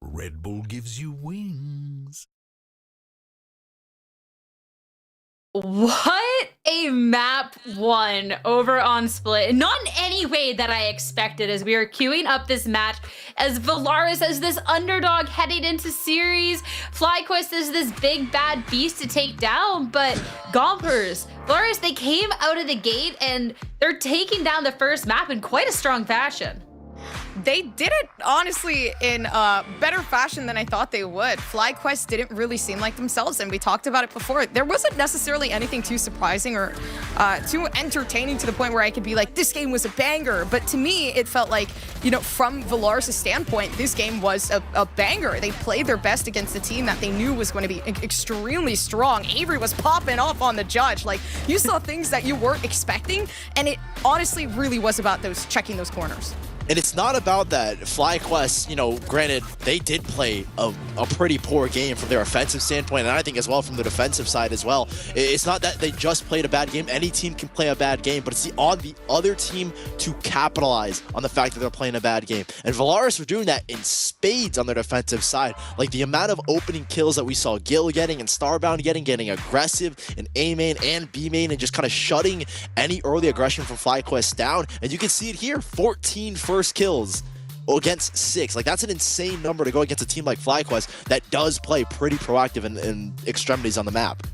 Red Bull gives you wings. What a map one over on Split. Not in any way that I expected, as we are queuing up this match as Valaris as this underdog heading into series. FlyQuest is this big bad beast to take down, but Gompers, Valaris, they came out of the gate and they're taking down the first map in quite a strong fashion. They did it, honestly, in better fashion than I thought they would. FlyQuest didn't really seem like themselves, and we talked about it before. There wasn't necessarily anything too surprising or too entertaining to the point where I could be like, this game was a banger. But to me, it felt like, you know, from Valaris' standpoint, this game was a banger. They played their best against a team that they knew was going to be extremely strong. Avery was popping off on the judge. Like, you saw things that you weren't expecting, and it honestly really was about checking those corners. And it's not about that. FlyQuest, you know, granted, they did play a pretty poor game from their offensive standpoint, and I think as well from the defensive side as well. It's not that they just played a bad game. Any team can play a bad game, but it's on the other team to capitalize on the fact that they're playing a bad game. And Valaris were doing that in spades on their defensive side. Like the amount of opening kills that we saw Gil getting and Starbound getting aggressive in A main and B main and just kind of shutting any early aggression from FlyQuest down. And you can see it here, 14 first kills against 6. Like, that's an insane number to go against a team like FlyQuest that does play pretty proactive in extremities on the map.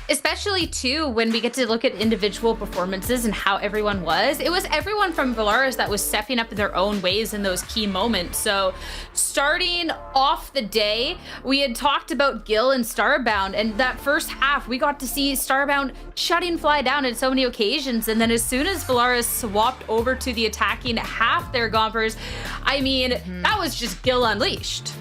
Especially, too, when we get to look at individual performances and how everyone was. It was everyone from Valaris that was stepping up in their own ways in those key moments. So, starting off the day, we had talked about Gil and Starbound, and that first half, we got to see Starbound shutting Fly down in so many occasions. And then as soon as Valaris swapped over to the attacking half their Gompers, I mean, that was just Gil unleashed.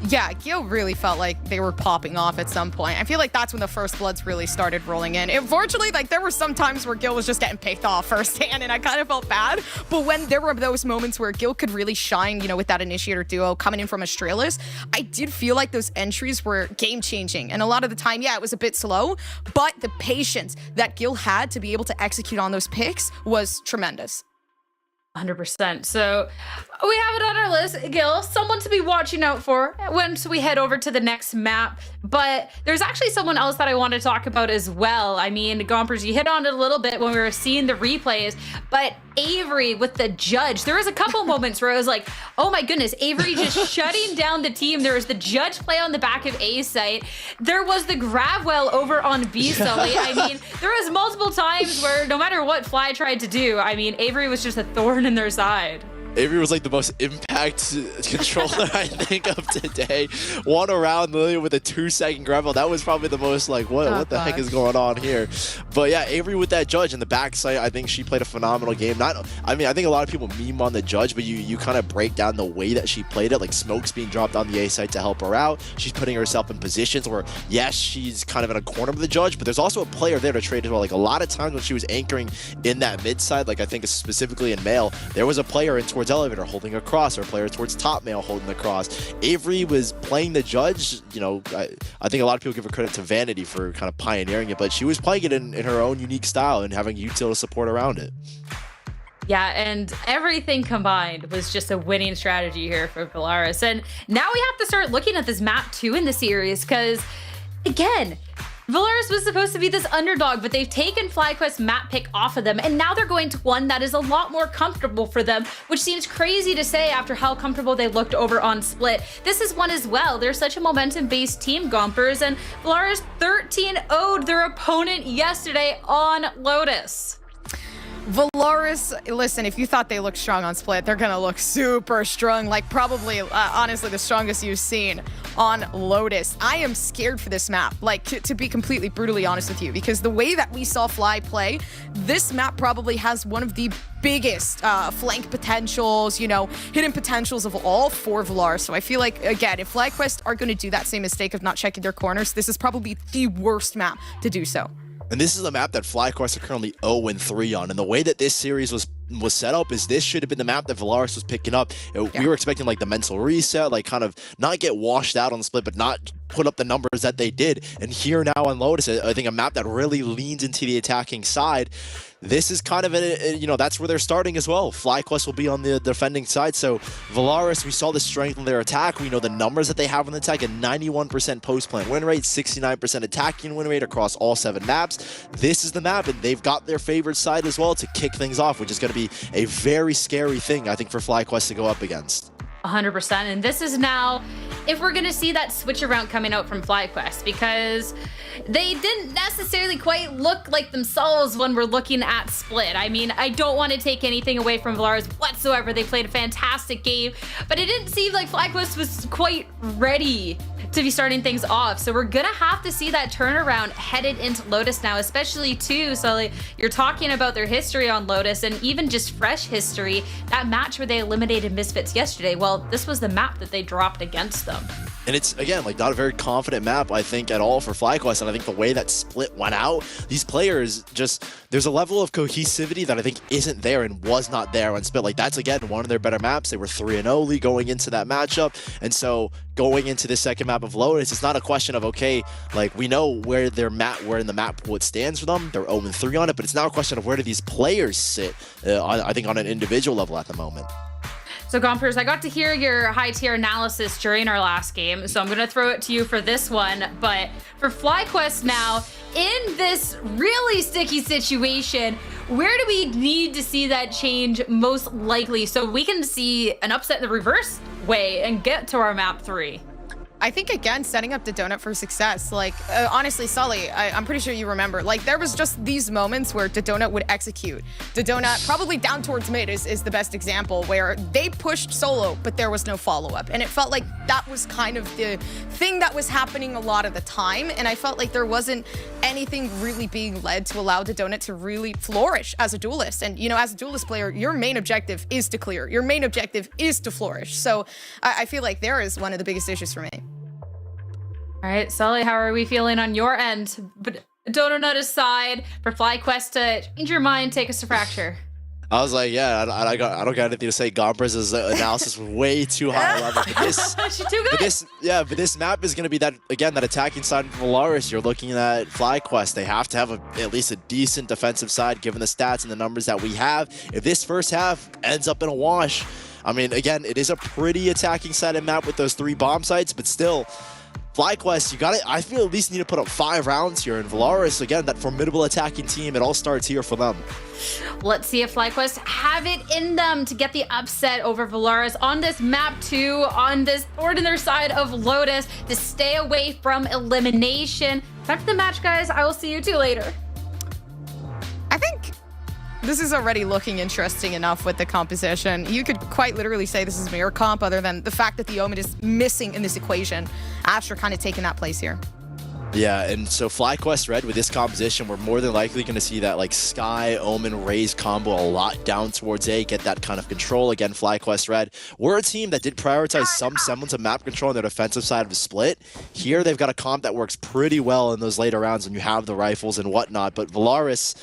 Yeah, Gil really felt like they were popping off at some point. I feel like that's when the first bloods really started rolling in. Unfortunately, like, there were some times where Gil was just getting picked off firsthand, and I kind of felt bad. But when there were those moments where Gil could really shine, you know, with that initiator duo coming in from Astralis, I did feel like those entries were game-changing. And a lot of the time, yeah, it was a bit slow, but the patience that Gil had to be able to execute on those picks was tremendous. 100%. So we have it on our list, Gil, someone to be watching out for once we head over to the next map. But there's actually someone else that I want to talk about as well. I mean, Gompers, you hit on it a little bit when we were seeing the replays, but Avery with the judge, there was a couple moments where I was like, oh my goodness, Avery just shutting down the team. There was the judge play on the back of A site. There was the grab well over on B Sully. I mean, there was multiple times where no matter what Fly tried to do, I mean, Avery was just a thorn in their side. Avery was like the most impact controller I think of today. One around Lillian with a 2-second grapple. That was probably the most like, what the heck is going on here? But yeah, Avery with that judge in the backside, I think she played a phenomenal game. I think a lot of people meme on the judge, but you kind of break down the way that she played it. Like smokes being dropped on the A side to help her out. She's putting herself in positions where, yes, she's kind of in a corner of the judge, but there's also a player there to trade as well. Like a lot of times when she was anchoring in that mid side, like I think specifically in male, there was a player in towards elevator holding a cross, or a player towards top male holding the cross. Avery was playing the judge. You know, I think a lot of people give her credit to Vanity for kind of pioneering it, but she was playing it in her own unique style and having util to support around it. Yeah, and everything combined was just a winning strategy here for Valaris. And now we have to start looking at this map too in the series, because again, Valaris was supposed to be this underdog, but they've taken FlyQuest's map pick off of them, and now they're going to one that is a lot more comfortable for them, which seems crazy to say after how comfortable they looked over on Split. This is one as well. They're such a momentum-based team, Gompers, and Valaris 13-0'd their opponent yesterday on Lotus. Valaris, listen, if you thought they looked strong on Split, they're gonna look super strong, like probably, honestly, the strongest you've seen on Lotus. I am scared for this map, like, to be completely brutally honest with you, because the way that we saw Fly play, this map probably has one of the biggest flank potentials, you know, hidden potentials of all for Valaris. So I feel like, again, if FlyQuest are gonna do that same mistake of not checking their corners, this is probably the worst map to do so. And this is a map that FlyQuest are currently 0-3 on. And the way that this series was set up is this should have been the map that Valaris was picking up. We were expecting like the mental reset, like kind of not get washed out on the Split, but not put up the numbers that they did. And here now on Lotus, I think a map that really leans into the attacking side. This is kind of that's where they're starting as well. FlyQuest will be on the defending side. So Valaris, we saw the strength in their attack. We know the numbers that they have on the attack, a 91% post-plant win rate, 69% attacking win rate across all 7 maps. This is the map, and they've got their favorite side as well to kick things off, which is going to be a very scary thing, I think, for FlyQuest to go up against. 100%. And this is now, if we're going to see that switch around coming out from FlyQuest, because they didn't necessarily quite look like themselves when we're looking at Split. I mean, I don't want to take anything away from Valaris whatsoever. They played a fantastic game, but it didn't seem like FlyQuest was quite ready to be starting things off. So we're gonna have to see that turnaround headed into Lotus now, especially too, Sully, you're talking about their history on Lotus and even just fresh history. That match where they eliminated Misfits yesterday, well, this was the map that they dropped against them. And it's, again, like not a very confident map, I think, at all for FlyQuest. And I think the way that Split went out, these players just, there's a level of cohesivity that I think isn't there and was not there on Split. Like that's, again, one of their better maps. They were 3-0 going into that matchup. And so going into the second map of Lotus, it's not a question of, okay, like we know where their map, where in the map pool it stands for them. They're 0-3 on it, but it's now a question of where do these players sit, I think, on an individual level at the moment. So Gompers, I got to hear your high tier analysis during our last game, so I'm gonna throw it to you for this one. But for FlyQuest now, in this really sticky situation, where do we need to see that change most likely so we can see an upset in the reverse way and get to our map 3? I think, again, setting up the donut for success. Like, honestly, Sully, I'm pretty sure you remember. Like, there was just these moments where the donut would execute. The donut, probably down towards mid, is the best example, where they pushed solo, but there was no follow-up. And it felt like that was kind of the thing that was happening a lot of the time. And I felt like there wasn't anything really being led to allow the donut to really flourish as a duelist. And, you know, as a duelist player, your main objective is to clear. Your main objective is to flourish. So I feel like there is one of the biggest issues for me. All right, Sully, how are we feeling on your end? But donut aside, for FlyQuest to change your mind, take us to Fracture. I was like, yeah, I don't got anything to say. Gompers' analysis was way too high level. But this, She's too good. But this map is going to be that, again, that attacking side of Valaris. You're looking at FlyQuest. They have to have at least a decent defensive side, given the stats and the numbers that we have. If this first half ends up in a wash, I mean, again, it is a pretty attacking sided map with those 3 bomb sites, but still, FlyQuest, you got it. I feel at least need to put up 5 rounds here. And Valaris, again, that formidable attacking team, it all starts here for them. Let's see if FlyQuest have it in them to get the upset over Valaris on this map 2, on this northern side of Lotus, to stay away from elimination. Back to the match, guys. I will see you 2 later. I think this is already looking interesting enough with the composition. You could quite literally say this is mirror comp, other than the fact that the Omen is missing in this equation. Asher kind of taking that place here. Yeah, and so FlyQuest Red with this composition, we're more than likely going to see that like Sky, Omen, Raze combo a lot down towards A, get that kind of control. Again, FlyQuest Red, we're a team that did prioritize some semblance of map control on their defensive side of the split. Here, they've got a comp that works pretty well in those later rounds when you have the rifles and whatnot, but Valaris,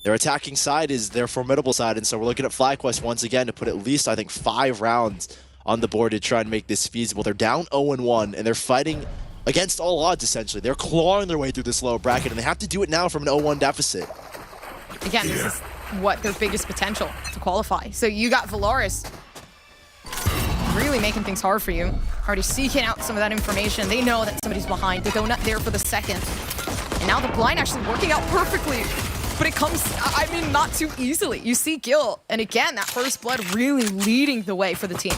their attacking side is their formidable side, and so we're looking at FlyQuest once again to put at least, I think, 5 rounds on the board to try and make this feasible. They're down 0-1, and they're fighting against all odds, essentially. They're clawing their way through this low bracket, and they have to do it now from an 0-1 deficit. Again, this is what their biggest potential to qualify. So you got Valaris really making things hard for you. Already seeking out some of that information. They know that somebody's behind. The donut there for the second. And now the blind actually working out perfectly. But it comes, I mean, not too easily. You see Gil, and again, that first blood really leading the way for the team.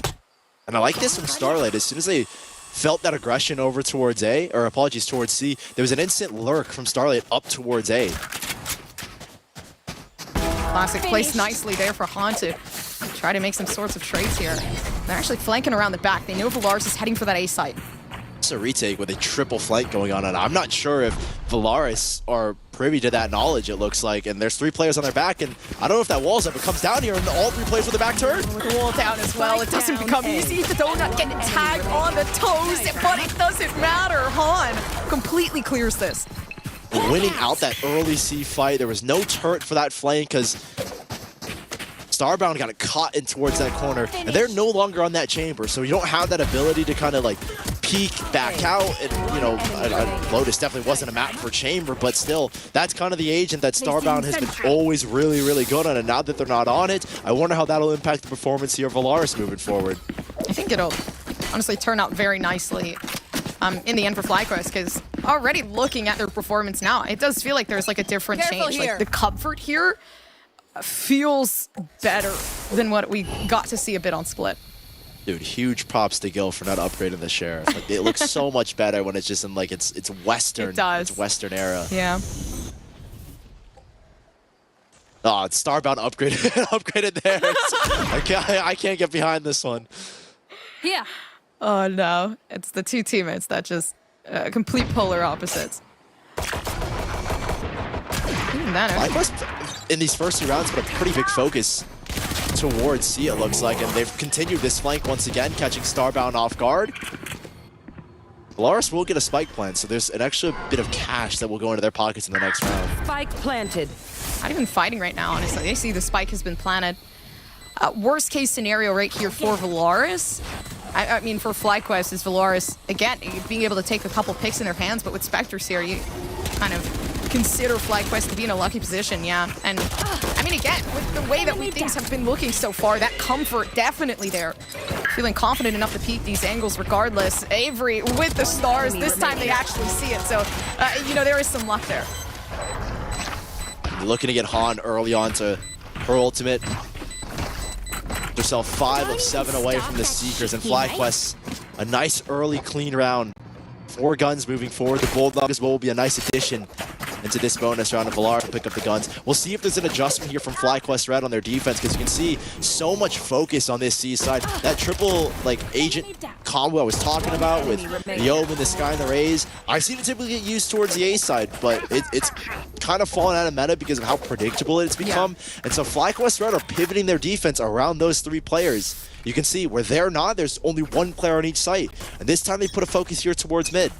And I like this from Starlight. As soon as they felt that aggression over towards A, or apologies, towards C, there was an instant lurk from Starlight up towards A. Classic placed nicely there for Han to try to make some sorts of trades here. They're actually flanking around the back. They know Valaris is heading for that A site. It's a retake with a triple flank going on, and I'm not sure if Valaris are privy to that knowledge, it looks like. And there's 3 players on their back, and I don't know if that wall's ever comes down here, and all 3 players with their back turned. With the wall down as well, it doesn't become easy. The donut getting tagged on the toes, but it doesn't matter. Han completely clears this. Winning out that early C fight, there was no turret for that flank because Starbound got caught in towards that corner, and they're no longer on that chamber, so you don't have that ability to kind of like peek, back out, and you know, Lotus definitely wasn't a map for Chamber, but still, that's kind of the agent that Starbound has been always really, really good on, and now that they're not on it, I wonder how that'll impact the performance here of Valaris moving forward. I think it'll honestly turn out very nicely in the end for FlyQuest, because already looking at their performance now, it does feel like there's like a different change. Like the comfort here feels better than what we got to see a bit on Split. Dude, huge props to Gil for not upgrading the Sheriff. Like, it looks so much better when it's just in like it's Western. It does. It's Western era. Yeah. Oh, it's Starbound upgraded there. I can't get behind this one. Yeah. Oh no, it's the two teammates that just complete polar opposites. Even then, FlyQuest in these first 2 rounds put a pretty big focus towards C, it looks like, and they've continued this flank once again, catching Starbound off guard. Valaris will get a spike plant, so there's an extra bit of cash that will go into their pockets in the next round. Spike planted. Not even fighting right now, honestly. They see the spike has been planted. Worst case scenario right here for Valaris. I mean, for FlyQuest is Valaris, again, being able to take a couple picks in their hands, but with Spectres here, you kind of consider FlyQuest to be in a lucky position, yeah. And, I mean, again, with the way that things have been looking so far, that comfort definitely there. Feeling confident enough to peek these angles regardless. Avery with the stars, this time they actually see it, so, you know, there is some luck there. Looking to get Han early on to her ultimate. Herself 5 of 7 away from the Seekers, and FlyQuest a nice early clean round. 4 guns moving forward. The Bold Lug as well will be a nice addition into this bonus round of Valaris to pick up the guns. We'll see if there's an adjustment here from FlyQuest Red on their defense, because you can see so much focus on this C side. That triple like agent combo I was talking about with the Open, the Sky, and the Rays, I've seen it typically get used towards the A side, but it's kind of fallen out of meta because of how predictable it's become. Yeah. And so FlyQuest Red are pivoting their defense around those 3 players. You can see where they're not, there's only 1 player on each site. And this time they put a focus here towards mid.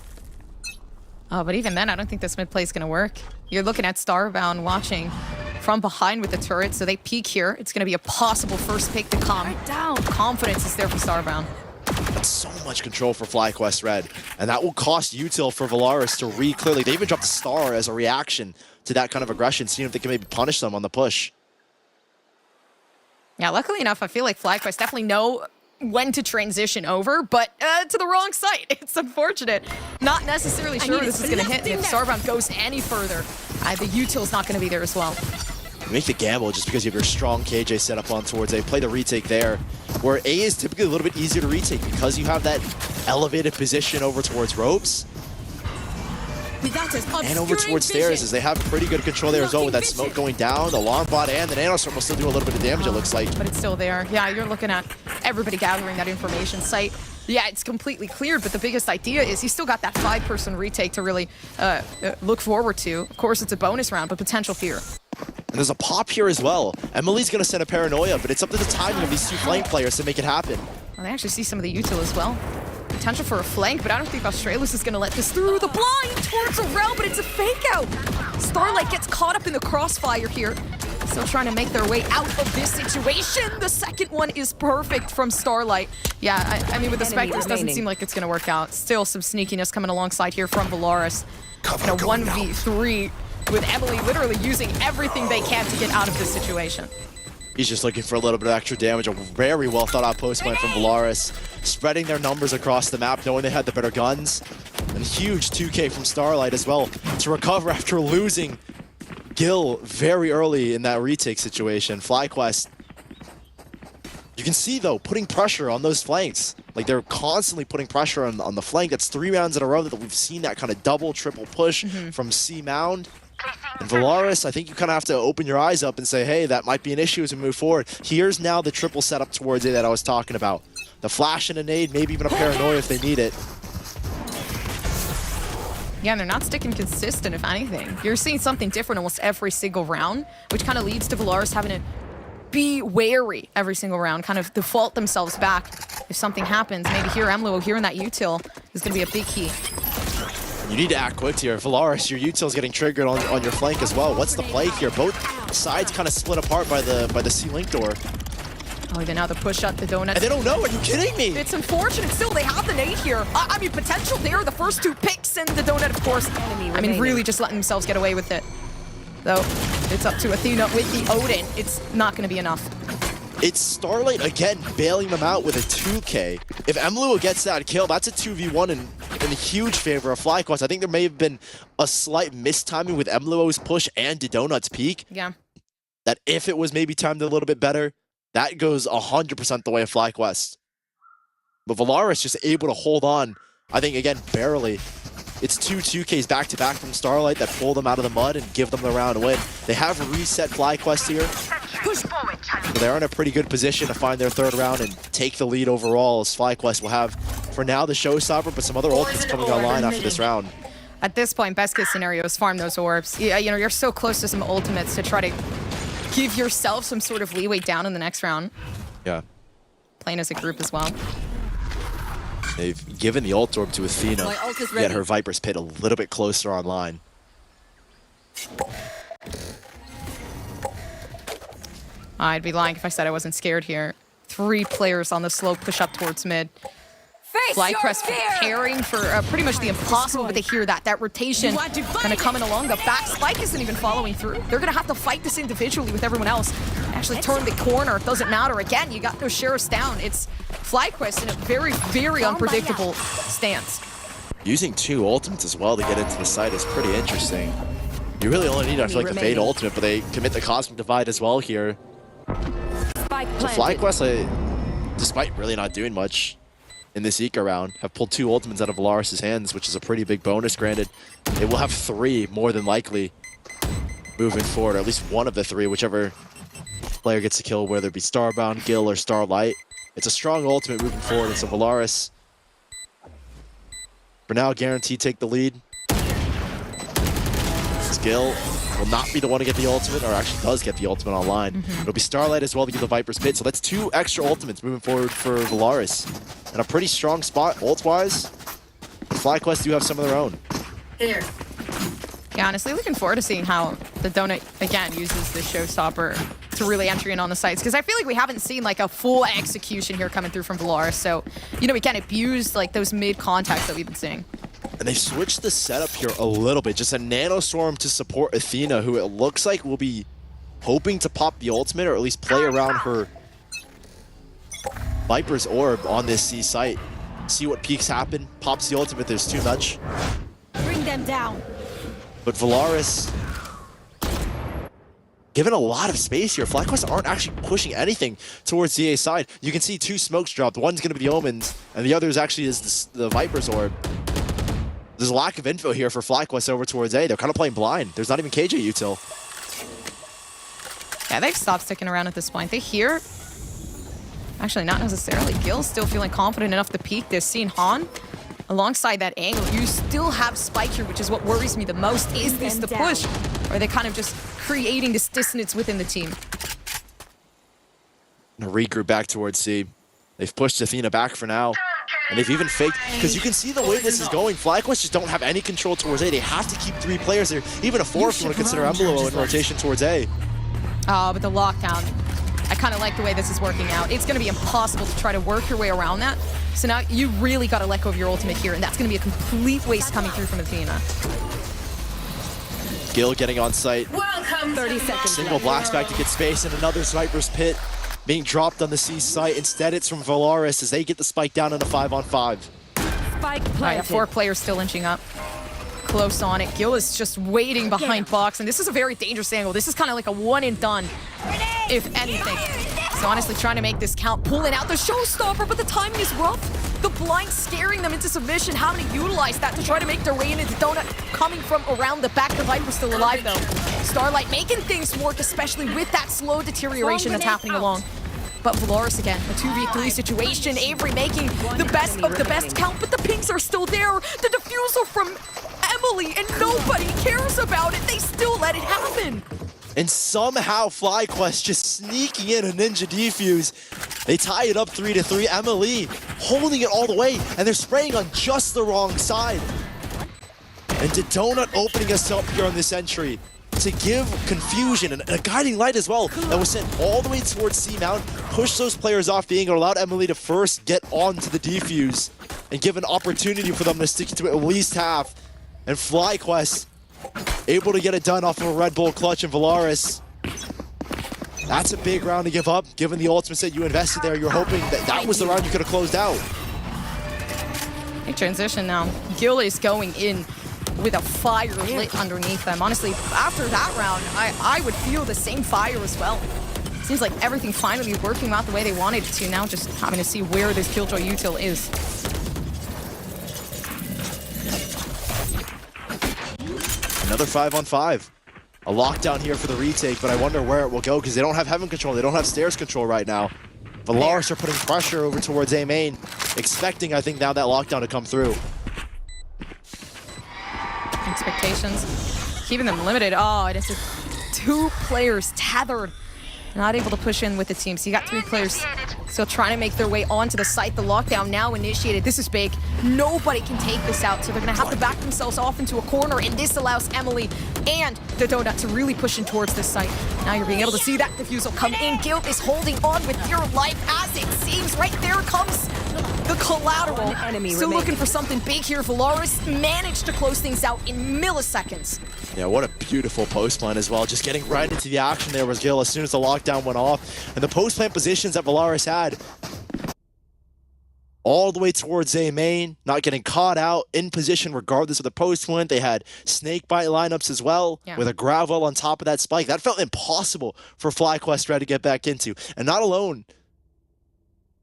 Oh, but even then, I don't think this mid play is going to work. You're looking at Starbound watching from behind with the turret, so they peek here. It's going to be a possible first pick to come. Down. Confidence is there for Starbound. That's so much control for FlyQuest Red, and that will cost util for Valaris to re-clear. Like, they even dropped a star as a reaction to that kind of aggression, seeing if they can maybe punish them on the push. Yeah, luckily enough, I feel like FlyQuest definitely know when to transition over, but to the wrong site. It's unfortunate. Not necessarily sure this is going to hit. If Starbound goes any further, the util's not going to be there as well. You make the gamble just because you have your strong KJ set up on towards A. Play the retake there, where A is typically a little bit easier to retake because you have that elevated position over towards ropes. And over towards stairs, as they have pretty good control there as well with that smoke going down. The long bot and the nanostorm will still do a little bit of damage, it looks like. But it's still there. Yeah, you're looking at everybody gathering that information. Site, yeah, it's completely cleared, but the biggest idea is you still got that 5-person retake to really look forward to. Of course, it's a bonus round, but potential fear. And there's a pop here as well. Emily's going to send a paranoia, but it's up to the timing of these 2 flank players to make it happen. Well, they actually see some of the util as well. Potential for a flank, but I don't think Australis is going to let this through. The blind towards a realm, but it's a fake out. Starlight gets caught up in the crossfire here. Still trying to make their way out of this situation. The second one is perfect from Starlight. Yeah, I mean, with the Spectres, doesn't seem like it's going to work out. Still some sneakiness coming alongside here from Valaris. In a 1v3 with Emily literally using everything they can to get out of this situation. He's just looking for a little bit of extra damage. A very well thought out post point from Valaris. Spreading their numbers across the map, knowing they had the better guns. And huge 2K from Starlight as well to recover after losing Gil very early in that retake situation. FlyQuest, you can see though, putting pressure on those flanks. Like, they're constantly putting pressure on the flank. That's 3 rounds in a row that we've seen that kind of double, triple push from C Mound. And Valaris, I think you kind of have to open your eyes up and say, hey, that might be an issue as we move forward. Here's now the triple setup towards A that I was talking about. The flash and a nade, maybe even a paranoia if they need it. Yeah, and they're not sticking consistent, if anything. You're seeing something different almost every single round, which kind of leads to Valaris having to be wary every single round, kind of default themselves back if something happens. Maybe here, Emily will hear in that util is going to be a big key. You need to act quick here. Valaris, your util's getting triggered on your flank as well. What's the play here? Both sides kind of split apart by the C-Link door. Oh, then now the push up the donuts. And they don't know. Are you kidding me? It's unfortunate. Still, they have the nade here. I mean, potential there. The first 2 picks and the donut, of course. I mean, really just letting themselves get away with it. Though, it's up to Athena with the Odin. It's not going to be enough. It's Starlight again bailing them out with a 2K. If Emluo gets that kill, that's a 2v1 in huge favor of FlyQuest. I think there may have been a slight mistiming with Emluo's push and Donut's peak. Yeah. That if it was maybe timed a little bit better, that goes 100% the way of FlyQuest. But Valaris just able to hold on, I think, again, barely. It's 2 2Ks back-to-back from Starlight that pull them out of the mud and give them the round win. They have reset FlyQuest here. So they're in a pretty good position to find their 3rd round and take the lead overall, as FlyQuest will have, for now, the showstopper, but some other ultimates coming online after this round. At this point, best case scenario is farm those orbs. Yeah, you know, you're so close to some ultimates to try to give yourself some sort of leeway down in the next round. Yeah. Playing as a group as well. They've given the ult orb to Athena, yet her Viper's Pit a little bit closer online. I'd be lying if I said I wasn't scared here. 3 players on the slow push up towards mid. FlyQuest preparing for pretty much the impossible, but they hear that rotation kind of coming along. The back Spike isn't even following through. They're going to have to fight this individually with everyone else. Actually turn the corner. It doesn't matter. Again, you got no Sheriffs down. It's FlyQuest in a very, very unpredictable stance. Using 2 ultimates as well to get into the site is pretty interesting. You really only need, I feel like, the Fade ultimate, but they commit the Cosmic Divide as well here. So FlyQuest, despite really not doing much in this Eco round, have pulled 2 ultimates out of Valaris' hands, which is a pretty big bonus. Granted, they will have 3 more than likely moving forward, or at least one of the 3, whichever player gets a kill, whether it be Starbound, Gil, or Starlight. It's a strong ultimate moving forward, and so Valaris, for now, guaranteed take the lead. Gil will not be the one to get the ultimate, or actually does get the ultimate online. It'll be Starlight as well to get the Viper's Pit, so that's 2 extra ultimates moving forward for Valaris. And a pretty strong spot ult-wise. FlyQuest do have some of their own. Yeah, honestly, looking forward to seeing how the Donut, again, uses the Showstopper to really enter in on the sites, because I feel like we haven't seen like a full execution here coming through from Valaris, so, you know, we can't abuse like those mid-contacts that we've been seeing. And they've switched the setup here a little bit. Just a Nanostorm to support Athena, who it looks like will be hoping to pop the ultimate, or at least play around her Viper's Orb on this C site. See what peaks happen. Pops the ultimate, there's too much. Bring them down. But Valaris, given a lot of space here, FlyQuest aren't actually pushing anything towards the A side. You can see 2 smokes dropped. One's going to be the Omens, and the other is actually the Viper's Orb. There's a lack of info here for FlyQuest over towards A. They're kind of playing blind. There's not even KJ util. Yeah, they've stopped sticking around at this point. They hear... Actually, not necessarily. Gil's still feeling confident enough to peek this. Seeing Han alongside that angle. You still have Spike here, which is what worries me the most. Is this the push? Or are they kind of just creating this dissonance within the team? Regroup back towards C. They've pushed Athena back for now. And they've even faked, because you can see the way this is going. FlyQuest just don't have any control towards A. They have to keep 3 players there, even a 4 if you want to consider Emluo in rotation towards A. Oh, but the lockdown. I kind of like the way this is working out. It's going to be impossible to try to work your way around that. So now you really got to let go of your ultimate here, and that's going to be a complete waste coming through from Athena. Gil getting on site. Welcome. 30 seconds. Single blast back to get space, and another Sniper's Pit being dropped on the C site. Instead, it's from Valaris as they get the spike down in a 5-on-5. Spike planted. All right, 4 players still inching up. Close on it. Gil is just waiting behind box, and this is a very dangerous angle. This is kind of like a one and done, if anything. So honestly, trying to make this count, pulling out the showstopper, but the timing is rough. The blind scaring them into submission, having to utilize that to try to make their way into the donut. Coming from around the back, the Viper's still alive though. Starlight making things work, especially with that slow deterioration that's happening along. But Valaris again, a 2v3 situation. Avery making the best of the best count, but the pings are still there. The defusal from Emily, and nobody cares about it. They still let it happen. And somehow FlyQuest just sneaking in a Ninja Defuse. They tie it up 3-3. Emily holding it all the way, and they're spraying on just the wrong side. And Donut opening us up here on this entry. to give confusion and a guiding light as well that was sent all the way towards C-Mount, push those players off being, or allowed Emily to first get onto the defuse and give an opportunity for them to stick to at least half. And FlyQuest able to get it done off of a Red Bull clutch, and Valaris, that's a big round to give up. Given the ultimate set you invested there, you're hoping that that was the round you could have closed out. Big transition now. Gil is going in with a fire lit underneath them. Honestly, after that round, I would feel the same fire as well. Seems like everything finally working out the way they wanted it to. Now just having to see where this Killjoy util is. Another 5-on-5. A lockdown here for the retake, but I wonder where it will go because they don't have heaven control. They don't have stairs control right now. Valaris are putting pressure over towards A main, expecting, I think, now that lockdown to come through. Expectations, keeping them limited. Oh, it is 2 players tethered, not able to push in with the team. So you got 3 players still trying to make their way onto the site. The lockdown now initiated. This is big. Nobody can take this out, so they're gonna have to back themselves off into a corner, and this allows Emily and the Donut to really push in towards this site. Now you're being able to see that defusal come in. Gil is holding on with dear life as it seems. Right there comes the collateral. Still looking for something big here. Valaris managed to close things out in milliseconds. Yeah, what a beautiful post plan as well. Just getting right into the action there was Gil as soon as the lockdown went off. And the post plan positions that Valaris had all the way towards A main, not getting caught out, in position regardless of the post plan. They had snakebite lineups as well, with a gravel on top of that spike. That felt impossible for FlyQuest Red to get back into. And not alone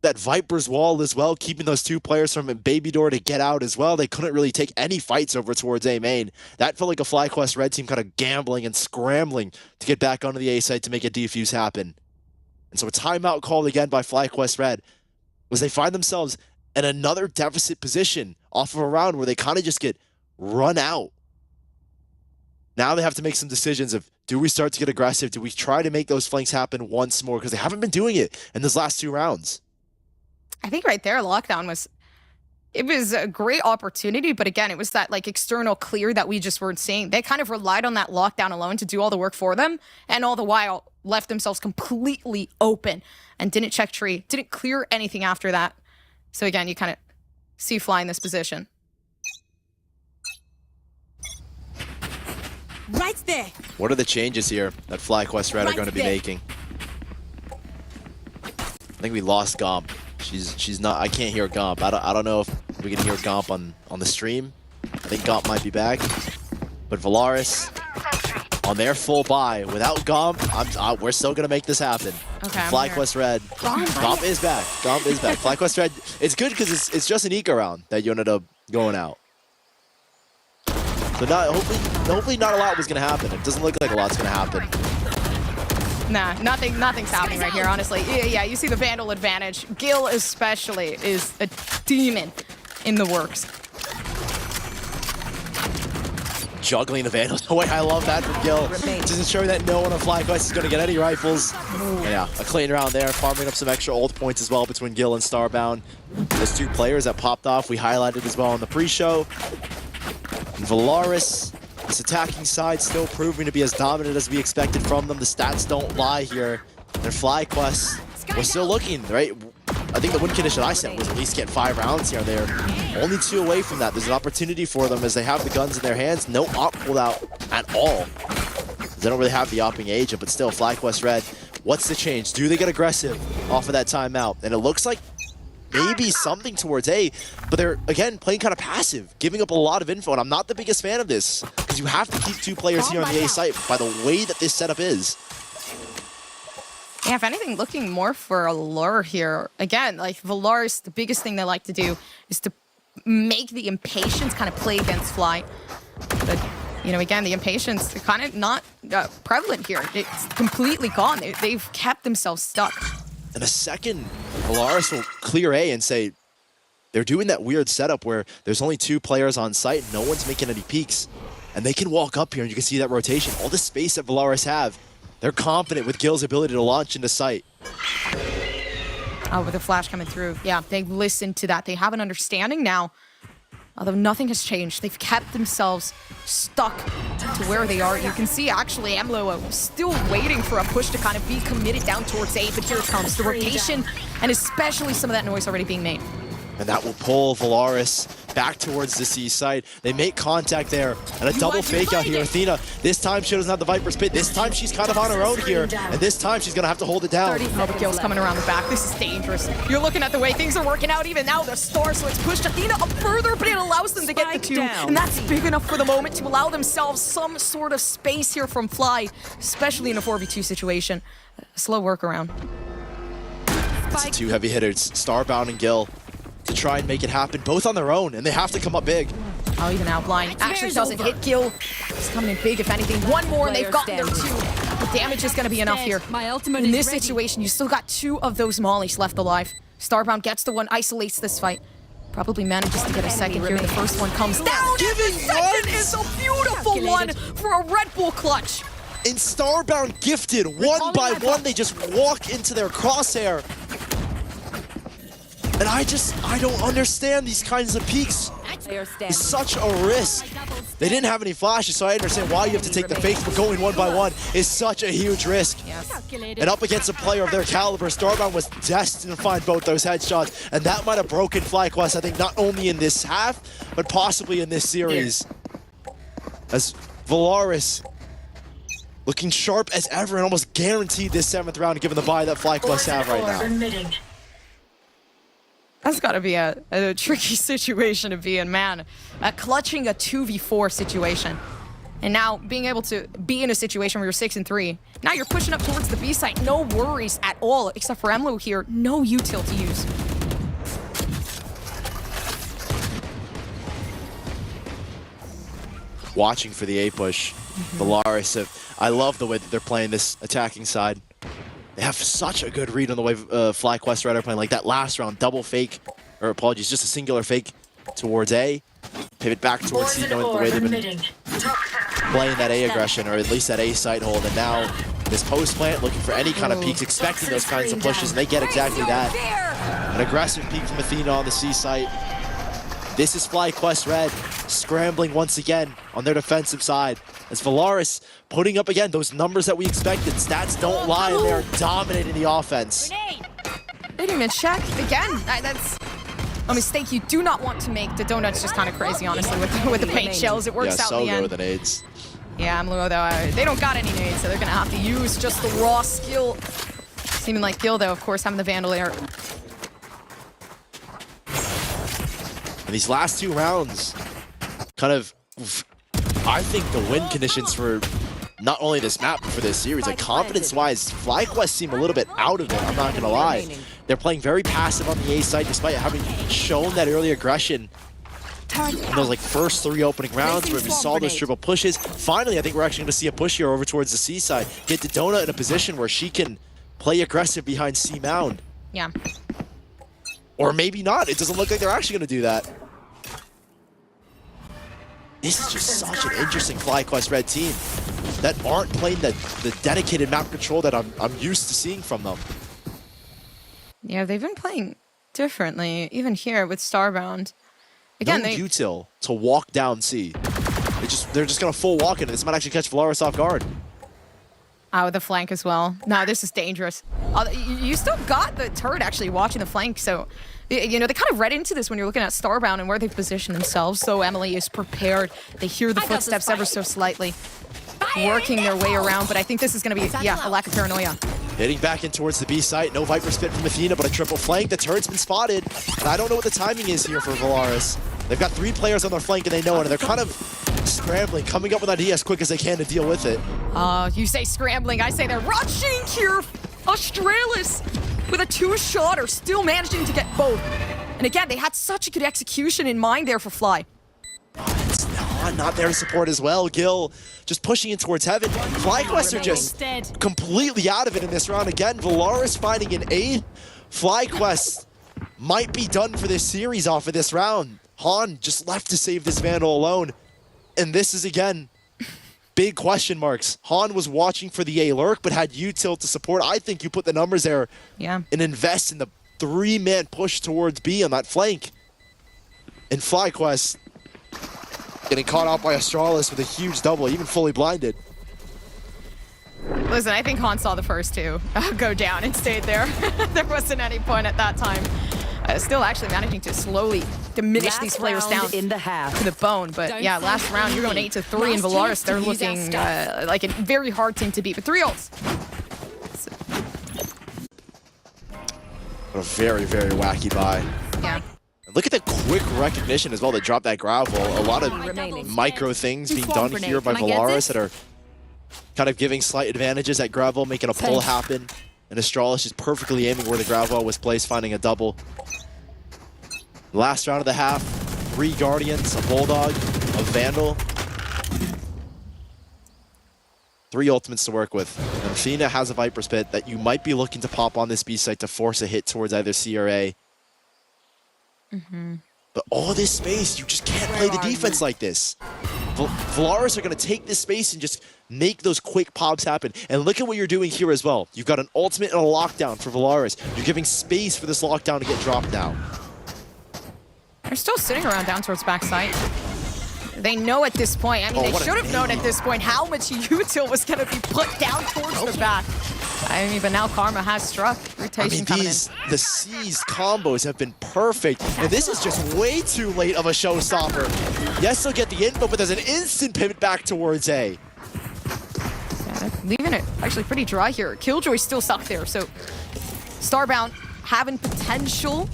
that Viper's wall as well, keeping those 2 players from Baby Door to get out as well. They couldn't really take any fights over towards A main. That felt like a FlyQuest Red team kind of gambling and scrambling to get back onto the A site to make a defuse happen. And so a timeout called again by FlyQuest Red was they find themselves in another deficit position off of a round where they kind of just get run out. Now they have to make some decisions of, do we start to get aggressive? Do we try to make those flanks happen once more? Because they haven't been doing it in those last 2 rounds. I think right there, lockdown was a great opportunity, but again, it was that like external clear that we just weren't seeing. They kind of relied on that lockdown alone to do all the work for them, and all the while left themselves completely open and didn't check tree, didn't clear anything after that. So again, you kind of see Fly in this position. Right there. What are the changes here that FlyQuest Red are going to be making? I think we lost Gomp. She's not. I can't hear Gomp. I don't know if we can hear Gomp on the stream. I think Gomp might be back, but Valaris on their full buy without Gomp. We're still gonna make this happen. Okay. FlyQuest Red. Gomp is back. Gomp is back. FlyQuest Red. It's good because it's just an eco round that you ended up going out. So hopefully not a lot was gonna happen. It doesn't look like a lot's gonna happen. Nah, nothing's happening right here, honestly. Yeah, you see the Vandal advantage. Gil especially is a demon in the works. Juggling the Vandals. Oh, wait, I love that from Gil. Just ensuring that no one on FlyQuest is going to get any rifles. Yeah, a clean round there, farming up some extra ult points as well between Gil and Starbound. Those 2 players that popped off, we highlighted as well in the pre-show. And Valaris, this attacking side still proving to be as dominant as we expected from them. The stats don't lie here. Their FlyQuest, we're still looking, right? I think the win condition I set was at least get 5 rounds here. They're only 2 away from that. There's an opportunity for them as they have the guns in their hands. No op pulled out at all. They don't really have the opping agent, but still, FlyQuest Red, what's the change? Do they get aggressive off of that timeout? And it looks like maybe something towards A, but they're, again, playing kind of passive, giving up a lot of info, and I'm not the biggest fan of this, because you have to keep 2 players here on the A site by the way that this setup is. Yeah, if anything, looking more for a lure here. Again, like Valaris, the biggest thing they like to do is to make the impatience kind of play against Fly. But, you know, again, the impatience kind of not prevalent here. It's completely gone. They've kept themselves stuck. In a second, Valaris will clear A and say they're doing that weird setup where there's only 2 players on site, no one's making any peeks. And they can walk up here and you can see that rotation. All the space that Valaris have. They're confident with Gil's ability to launch into sight. Oh, with the flash coming through. Yeah, they listened to that. They have an understanding now Although nothing has changed. They've kept themselves stuck to where they are. You can see, actually, MLO still waiting for a push to kind of be committed down towards A, but here it comes. The rotation, and especially some of that noise already being made. And that will pull Valaris back towards the C site. They make contact there, and a double fake out here. Athena, this time she doesn't have the Viper's Pit. This time she's kind of on her own here, and this time she's gonna have to hold it down. Oh, but Gil's coming around the back. This is dangerous. You're looking at the way things are working out even now. The star, so it's pushed Athena up further, but it allows them to get the 2, and that's big enough for the moment to allow themselves some sort of space here from Fly, especially in a 4v2 situation. Slow workaround. It's the 2 heavy hitters, Starbound and Gil, to try and make it happen, both on their own, and they have to come up big. Oh, even out blind. Actually doesn't hit Gil. He's coming in big, if anything. One more, and they've gotten their 2. The damage is going to be enough here. In this situation, you still got 2 of those mollies left alive. Starbound gets the 1, isolates this fight. Probably manages to get a second here. The first one comes down, and the second is a beautiful one for a Red Bull clutch. And Starbound gifted, one by one, they just walk into their crosshair. And I don't understand these kinds of peaks. It's such a risk. They didn't have any flashes, so I understand why you have to take the fakes, but going 1 by 1 is such a huge risk. Yes. And up against a player of their caliber, Starbound was destined to find both those headshots, and that might have broken FlyQuest, I think, not only in this half, but possibly in this series. As Valaris looking sharp as ever and almost guaranteed this 7th round, given the bye that FlyQuest have right now. That's got to be a tricky situation to be in, man. Clutching a 2v4 situation. And now being able to be in a situation where you're 6-3. Now you're pushing up towards the B site. No worries at all, except for Emlo here. No util to use. Watching for the A push. Valaris, I love the way that they're playing this attacking side. They have such a good read on the way FlyQuest Red are playing. Like that last round, double fake, or apologies, just a singular fake towards A. Pivot back towards C, knowing the way they've been playing that A aggression, or at least that A site hold. And now this post plant looking for any kind of peaks, expecting those kinds of pushes, and they get exactly that. An aggressive peek from Athena on the C site. This is FlyQuest Red scrambling once again on their defensive side. As Valaris putting up again those numbers that we expected. Stats don't lie, and they're dominating the offense. They didn't even check. Again, that's a mistake you do not want to make. The donut's just kind of crazy, honestly, with the paint shells. It works out in the end. With the nades. Yeah, MLO, though, they don't got any nades, so they're going to have to use just the raw skill. Seeming like Gil, though, of course, having the Vandal air. And these last 2 rounds, kind of, I think the win conditions for not only this map, but for this series, like confidence-wise, FlyQuest seem a little bit out of it, I'm not gonna lie. They're playing very passive on the A side, despite having shown that early aggression in those like first 3 opening rounds where we saw those triple pushes. Finally, I think we're actually gonna see a push here over towards the C side. Get the Donut in a position where she can play aggressive behind C Mound. Yeah. Or maybe not. It doesn't look like they're actually going to do that. This is just such an interesting FlyQuest Red team that aren't playing the dedicated map control that I'm used to seeing from them. Yeah, they've been playing differently, even here with Starbound. Again, no util to walk down C. They're just going to full walk in, and this might actually catch Valaris off guard. With the flank as well. No, this is dangerous. You still got the turret actually watching the flank, so you know they kind of read into this when you're looking at Starbound and where they've positioned themselves. So Emily is prepared. They hear the footsteps ever so slightly, working their way around. But I think this is going to be a lack of paranoia. Heading back in towards the B site. No Viper spit from Athena, but a triple flank. The turret's been spotted, and I don't know what the timing is here for Valaris. They've got 3 players on their flank, and they know it, and they're kind of scrambling, coming up with an idea as quick as they can to deal with it. You say scrambling, I say they're rushing here. Australis with a 2-shotter, still managing to get both. And again, they had such a good execution in mind there for Fly. It's not there to support as well. Gil just pushing in towards heaven. FlyQuest are just completely out of it in this round. Again, Valaris finding an 8. FlyQuest might be done for this series off of this round. Han just left to save this Vandal alone. And this is, again, big question marks. Han was watching for the A lurk, but had util to support. I think you put the numbers there and invest in the 3-man push towards B on that flank. And FlyQuest, Getting caught out by Astralis with a huge double, even fully blinded. Listen, I think Han saw the first two go down and stayed there. There wasn't any point at that time. Still actually managing to slowly diminish these players down in the half. to the bone. But yeah, last round, you're going 8-3 in Valaris. They're looking like a very hard team to beat. But 3 ults. A very, very wacky buy. Yeah. Look at the quick recognition as well to drop that gravel. A lot of Remaining. micro things being done here by Valaris that are kind of giving slight advantages at gravel, making a pull happen. And Astralis is perfectly aiming where the gravel was placed, finding a double. Last round of the half, 3 Guardians, a Bulldog, a Vandal. 3 ultimates to work with. And Athena has a Viper's Pit that you might be looking to pop on this B site to force a hit towards either C or A. But all this space, you just can't play the defense like this. Valaris are going to take this space and just make those quick pops happen. And look at what you're doing here as well. You've got an ultimate and a lockdown for Valaris. You're giving space for this lockdown to get dropped now. They're still sitting around down towards backside. They know at this point, I mean, they should have known at this point how much util was going to be put down towards the back. I mean, but now Karma has struck. Rotation coming in. The seized combos have been perfect. And this is just way too late of a showstopper. Yes, they'll get the info, but there's an instant pivot back towards A. Yeah, leaving it actually pretty dry here. Killjoy's still stuck there, so Starbound having potential.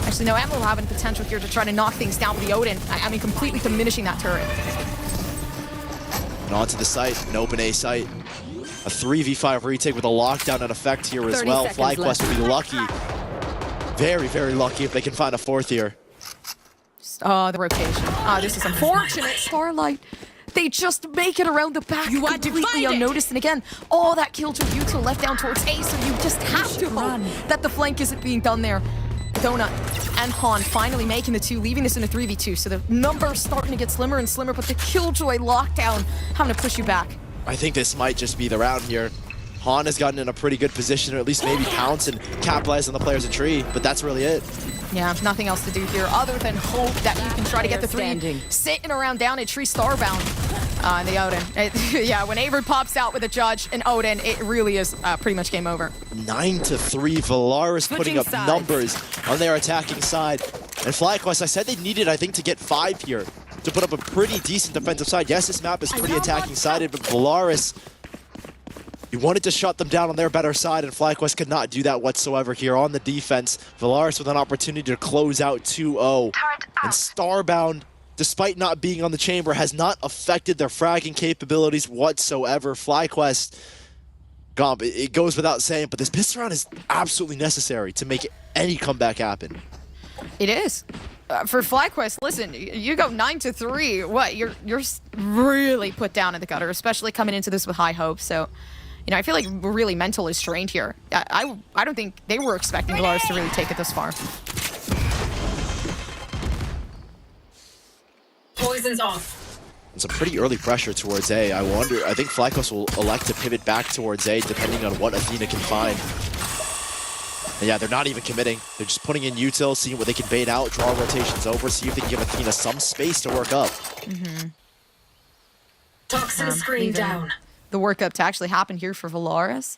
Actually, no, Ammo having potential here to try to knock things down with the Odin. I mean, completely diminishing that turret. And onto the site, an open A site. A 3v5 retake with a lockdown in effect here as well. FlyQuest will be lucky. Very, very lucky if they can find a 4th here. Oh, the rotation. This is unfortunate. Starlight. They just make it around the back completely unnoticed. And again, all that Killjoy util left down towards A, so you just have to hope that the flank isn't being done there. Donut and Han finally making the 2, leaving this in a 3v2. So the numbers starting to get slimmer and slimmer, but the Killjoy lockdown having to push you back. I think this might just be the round here. Han has gotten in a pretty good position, or at least maybe pounce and capitalize on the players in tree, but that's really it. Yeah, nothing else to do here other than hope that you can try to get the 3. Sitting around down at tree Starbound. The Odin. Yeah, when Avery pops out with a Judge and Odin, it really is pretty much game over. 9-3, Valaris putting up numbers on their attacking side. And FlyQuest, I said they needed, I think, to get 5 here to put up a pretty decent defensive side. Yes, this map is pretty attacking-sided, but Valaris, you wanted to shut them down on their better side, and FlyQuest could not do that whatsoever here on the defense. Valaris with an opportunity to close out 2-0. And Starbound, despite not being on the chamber, has not affected their fragging capabilities whatsoever. FlyQuest, Gomp, it goes without saying, but this pistol round is absolutely necessary to make any comeback happen. It is. For FlyQuest, listen, you go 9-3. What? You're really put down in the gutter, especially coming into this with high hopes. So, you know, I feel like really mental is strained here. I don't think they were expecting Valaris to really take it this far. Poison's off. Some pretty early pressure towards A. I wonder, I think FlyQuest will elect to pivot back towards A depending on what Athena can find. And yeah, they're not even committing. They're just putting in util, seeing what they can bait out, draw rotations over, see if they can give Athena some space to work up. Toxin screen down. The workup to actually happen here for Valaris.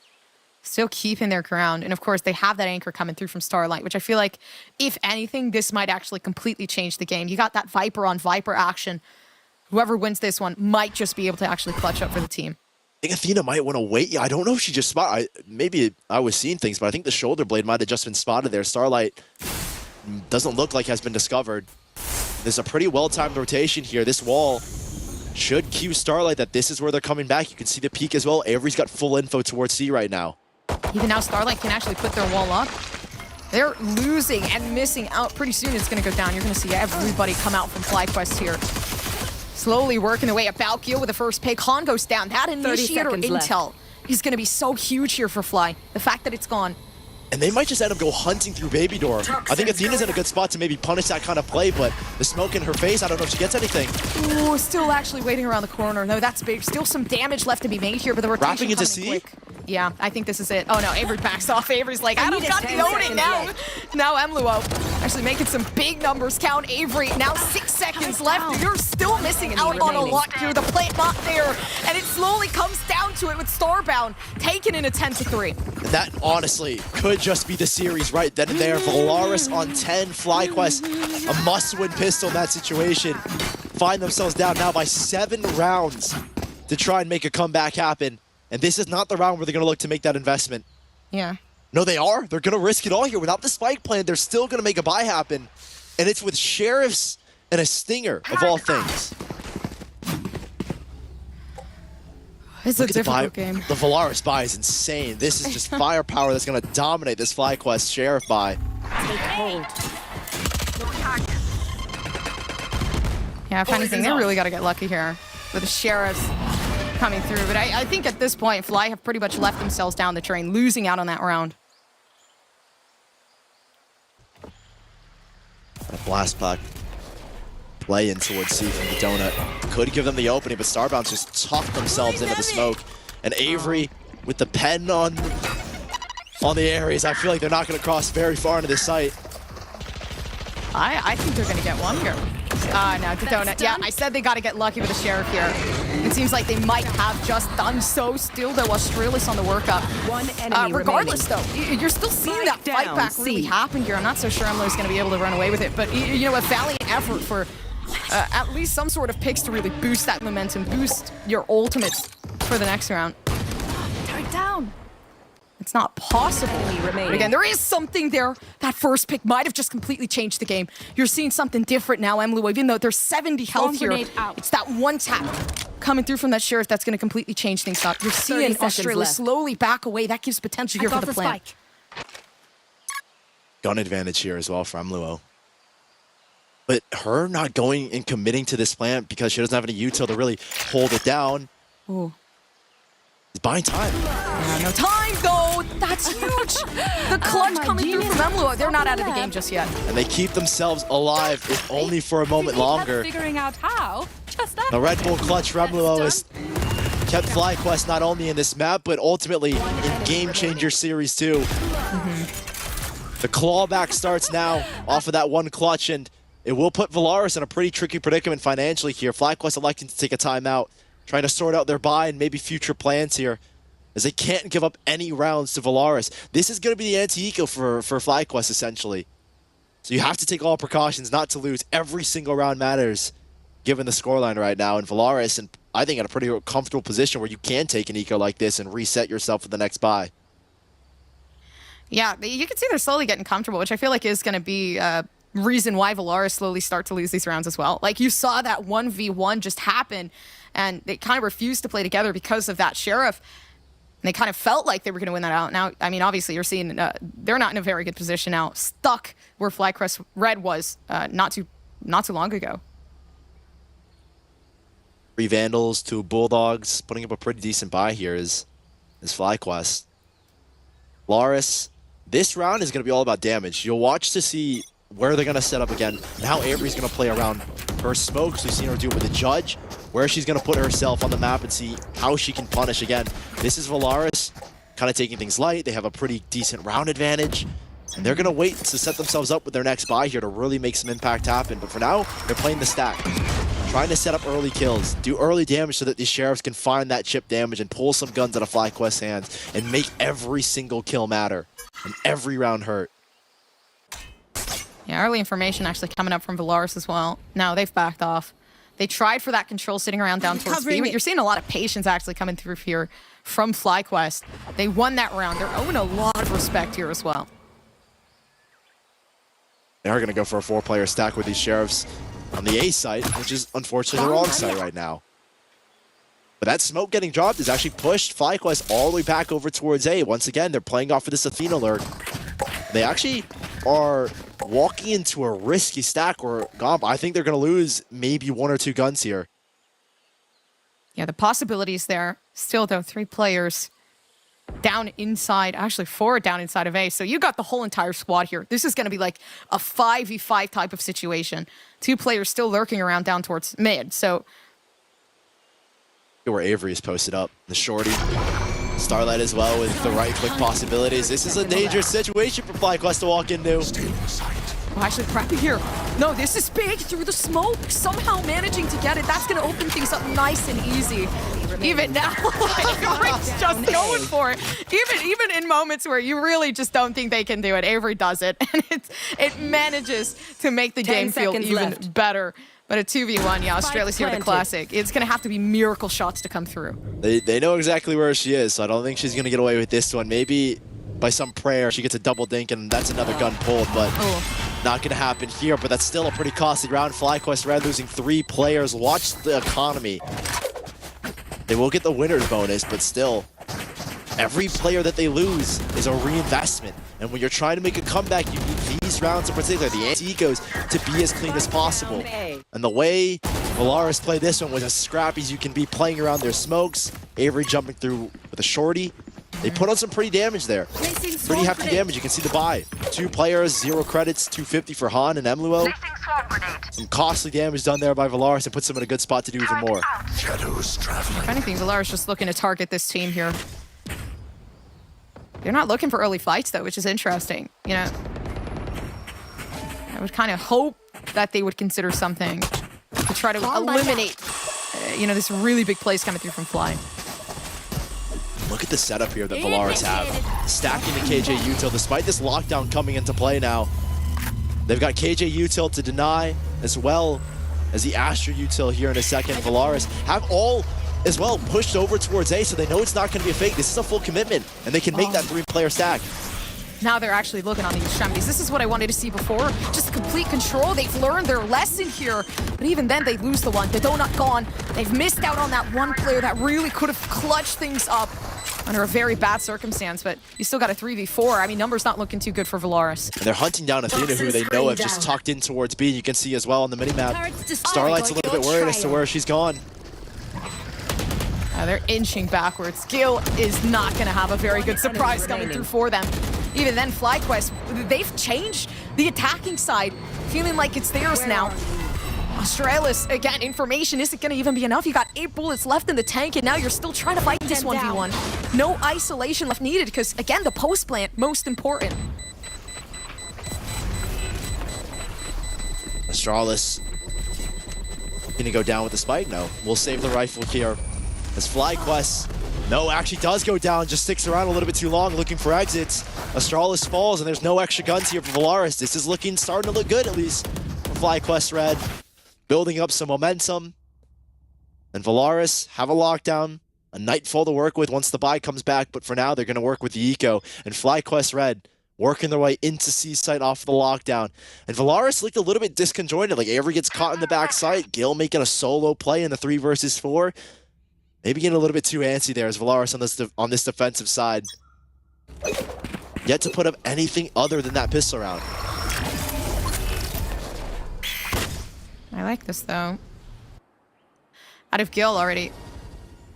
Still keeping their ground. And of course, they have that anchor coming through from Starlight, which I feel like, if anything, this might actually completely change the game. You got that Viper on Viper action. Whoever wins this one might just be able to actually clutch up for the team. I think Athena might want to wait. Yeah, I don't know if she just spotted. Maybe I was seeing things, but I think the shoulder blade might have just been spotted there. Starlight doesn't look like has been discovered. There's a pretty well-timed rotation here. This wall should cue Starlight that this is where they're coming back. You can see the peak as well. Avery's got full info towards C right now. Even now, Starlight can actually put their wall up. They're losing and missing out. Pretty soon it's going to go down. You're going to see everybody come out from FlyQuest here. Slowly working their way up. Valkyrie with the first pick. Han goes down. That initiator intel is going to be so huge here for Fly. The fact that it's gone. And they might just end up go hunting through Baby Door. I think Athena's in a good spot to maybe punish that kind of play, but the smoke in her face, I don't know if she gets anything. Ooh, still actually waiting around the corner. No, that's big. Still some damage left to be made here, but the rotation wrapping into coming C? quick. Yeah, I think this is it. Oh no, Avery backs off. Avery's like, I don't got the own it now. Now Emluo actually making some big numbers count. Avery, now 6 seconds left. You're still missing out on a lot here. The play not there. And it slowly comes down to it with Starbound taking in a 10-3. That honestly could just be the series right then and there. Valaris on 10, FlyQuest, a must-win pistol in that situation. Find themselves down now by 7 rounds to try and make a comeback happen. And this is not the round where they're going to look to make that investment. Yeah. No, they are. They're going to risk it all here. Without the spike plan, they're still going to make a buy happen. And it's with Sheriffs and a Stinger, of all things. It's a difficult game. The Valaris buy is insane. This is just firepower that's going to dominate this FlyQuest Sheriff buy. Yeah, if anything, they really got to get lucky here with the Sheriffs coming through. But I think at this point, Fly have pretty much left themselves down the train, losing out on that round. A blast puck play in towards C from the donut. Could give them the opening, but Starbound just tucked themselves into the smoke. And Avery with the pen on the Ares. I feel like they're not going to cross very far into this site. I think they're going to get one here. No, the donut. Yeah, I said they got to get lucky with the Sheriff here. It seems like they might have just done so. Still, though, Australis on the workup. One enemy regardless, though, you're still seeing that fight back really happen here. I'm not so sure Emlo's going to be able to run away with it, but you know, a valiant effort for at least some sort of picks to really boost that momentum, boost your ultimates for the next round. Turn down. It's not possible. But again, there is something there. That first pick might have just completely changed the game. You're seeing something different now, Emluo. Even though there's 70 health here, it's that one tap coming through from that Sheriff that's going to completely change things up. You're seeing Australia slowly back away. That gives potential here for the plan. Gun advantage here as well for Emluo. But her not going and committing to this plant because she doesn't have any util to really hold it down. Ooh. It's buying time. Yeah, no time, though. That's huge. The clutch coming through from Emluo. They're not out of the game just yet. And they keep themselves alive, if only for a moment longer. Figuring out how. Just that. The Red Bull clutch for Emluo has kept FlyQuest not only in this map, but ultimately in Game Changer Series 2. The clawback starts now off of that one clutch, and it will put Valaris in a pretty tricky predicament financially here. FlyQuest electing to take a timeout, trying to sort out their buy and maybe future plans here, as they can't give up any rounds to Valaris. This is going to be the anti-eco for FlyQuest, essentially. So you have to take all precautions not to lose. Every single round matters, given the scoreline right now. And Valaris, and I think, in a pretty comfortable position where you can take an eco like this and reset yourself for the next buy. Yeah, you can see they're slowly getting comfortable, which I feel like is going to be reason why Valaris slowly start to lose these rounds as well. Like, you saw that 1v1 just happen, and they kind of refused to play together because of that Sheriff. And they kind of felt like they were going to win that out. Now, I mean, obviously, you're seeing they're not in a very good position now, stuck where FlyQuest Red was not too long ago. 3 Vandals, 2 Bulldogs, putting up a pretty decent buy here is FlyQuest. Valaris, this round is going to be all about damage. You'll watch to see where they're going to set up again, and how Avery's going to play around her smokes. We've seen her do it with the Judge, where she's going to put herself on the map and see how she can punish again. This is Valaris kind of taking things light. They have a pretty decent round advantage, and they're going to wait to set themselves up with their next buy here to really make some impact happen. But for now, they're playing the stack, trying to set up early kills, do early damage so that these Sheriffs can find that chip damage and pull some guns out of FlyQuest's hands and make every single kill matter and every round hurt. Yeah, early information actually coming up from Valaris as well. Now they've backed off. They tried for that control sitting around down towards B, but you're seeing a lot of patience actually coming through here from FlyQuest. They won that round. They're owing a lot of respect here as well. They are going to go for a 4-player stack with these Sheriffs on the A site, which is unfortunately the wrong site right now. But that smoke getting dropped has actually pushed FlyQuest all the way back over towards A. Once again, they're playing off of this Athena lurk. They actually are walking into a risky stack or Gomp. I think they're going to lose maybe 1 or 2 guns here. Yeah, the possibilities there. Still, though, 3 players down inside, actually 4 down inside of A. So you got the whole entire squad here. This is going to be like a 5v5 type of situation. 2 players still lurking around down towards mid. So where Avery is posted up. The shorty Starlight as well with the right click possibilities. This is a dangerous situation for FlyQuest to walk into. Oh, actually prepping here. No, this is big through the smoke. Somehow managing to get it. That's going to open things up nice and easy. Even now, Avery's just going for it. Even in moments where you really just don't think they can do it, Avery does it. And it manages to make the game feel even better. But a 2v1, yeah, Australia's here with the classic. It's going to have to be miracle shots to come through. They know exactly where she is, so I don't think she's going to get away with this one. Maybe by some prayer she gets a double dink and that's another gun pulled, but not going to happen here. But that's still a pretty costly round. FlyQuest Red losing 3 players. Watch the economy. They will get the winner's bonus, but still, every player that they lose is a reinvestment. And when you're trying to make a comeback, you need these rounds in particular, the anti-ecos, to be as clean as possible. And the way VALORANT played this one was as scrappy as you can be, playing around their smokes. Avery jumping through with a shorty. They put on some pretty damage there. Pretty hefty damage. You can see the buy. 2 players, 0 credits, 250 for Han and Emluo. Some costly damage done there by VALORANT and puts them in a good spot to do even more. Shadows traveling. If anything, VALORANT's just looking to target this team here. They're not looking for early fights, though, which is interesting. You know, I would kind of hope that they would consider something to try to eliminate, you know, this really big plays coming through from Fly. Look at the setup here that VALORANT have. Stacking the KJ util, despite this lockdown coming into play now. They've got KJ util to deny, as well as the Astra util here in a second. VALORANT have all as well pushed over towards A, so they know it's not going to be a fake. This is a full commitment, and they can make that 3-player stack. Now they're actually looking on the extremities. This is what I wanted to see before. Just complete control. They've learned their lesson here. But even then, they lose the one. The donut gone. They've missed out on that one player that really could have clutched things up under a very bad circumstance. But you still got a 3v4. I mean, numbers not looking too good for VALORANT. And they're hunting down Athena, who they know have just tucked in towards B. You can see as well on the minimap. Starlight's a little bit worried as to where she's gone. They're inching backwards. Gil is not going to have a very good surprise coming through for them. Even then, FlyQuest, they've changed the attacking side, feeling like it's theirs now. Australis, again, information isn't going to even be enough. You got 8 bullets left in the tank, and now you're still trying to fight this 1v1. No isolation left needed, because, again, the post plant, most important. Australis gonna go down with the spike? No. We'll save the rifle here. As FlyQuest, no, actually does go down, just sticks around a little bit too long looking for exits. Australis falls, and there's no extra guns here for VALORANT. This is starting to look good, at least, for FlyQuest Red. Building up some momentum. And VALORANT have a lockdown, a Nightfall to work with once the buy comes back, but for now, they're going to work with the eco. And FlyQuest Red working their way into C-site off the lockdown. And VALORANT looked a little bit disconjointed, like Avery gets caught in the backside, Gil making a solo play in the 3 versus 4. Maybe getting a little bit too antsy there as VALORANT on this defensive side. Yet to put up anything other than that pistol round. I like this, though. Out of Gil already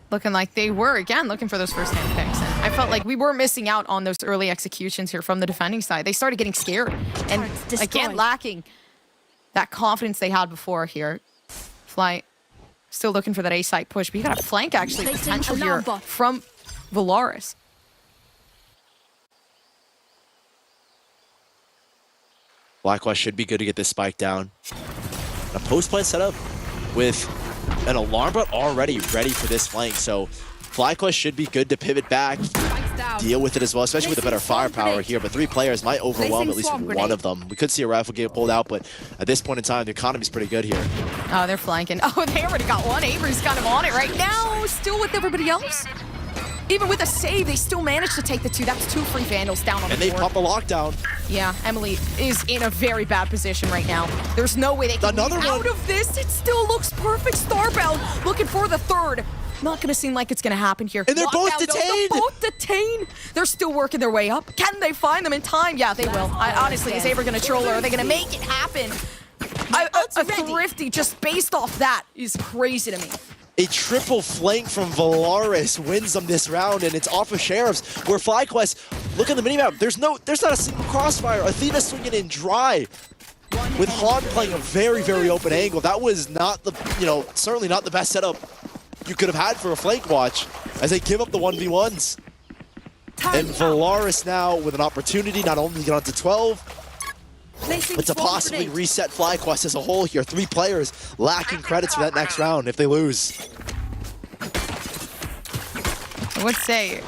looking like they were, again, looking for those first-hand picks. And I felt like we were missing out on those early executions here from the defending side. They started getting scared. And, again, lacking that confidence they had before here. Fly still looking for that A-site push, but you got a flank, actually, potential here from VALORANT. FlyQuest should be good to get this spike down. A post-plant setup with an alarm bot already ready for this flank, so FlyQuest should be good to pivot back, deal with it as well, especially with a better firepower here, but 3 players might overwhelm at least one of them. We could see a rifle get pulled out, but at this point in time, the economy's pretty good here. Oh, they're flanking. Oh, they already got one. Avery's kind of on it right now, still with everybody else. Even with a save, they still managed to take the 2. That's 2 free Vandals down on the board. And they pop a lockdown. Yeah, Emily is in a very bad position right now. There's no way they can get out of this. It still looks perfect. Starbound looking for the 3rd. Not going to seem like it's going to happen here. And they're both detained. They're both detained. They're still working their way up. Can they find them in time? Yeah, they will. Honestly, is Avery going to troll her? Are they going to make it happen? A thrifty just based off that is crazy to me. A triple flank from VALORANT wins them this round, and it's off of Sheriffs, where FlyQuest, look at the minimap, there's not a single crossfire. Athena swinging in dry, with Han playing a very, very open angle. That was not the, certainly not the best setup you could have had for a flank watch, as they give up the 1v1s. And Valaris now with an opportunity not only to get on to 12, but to possibly reset FlyQuest as a whole here. 3 players lacking credits for that next round if they lose. I would say,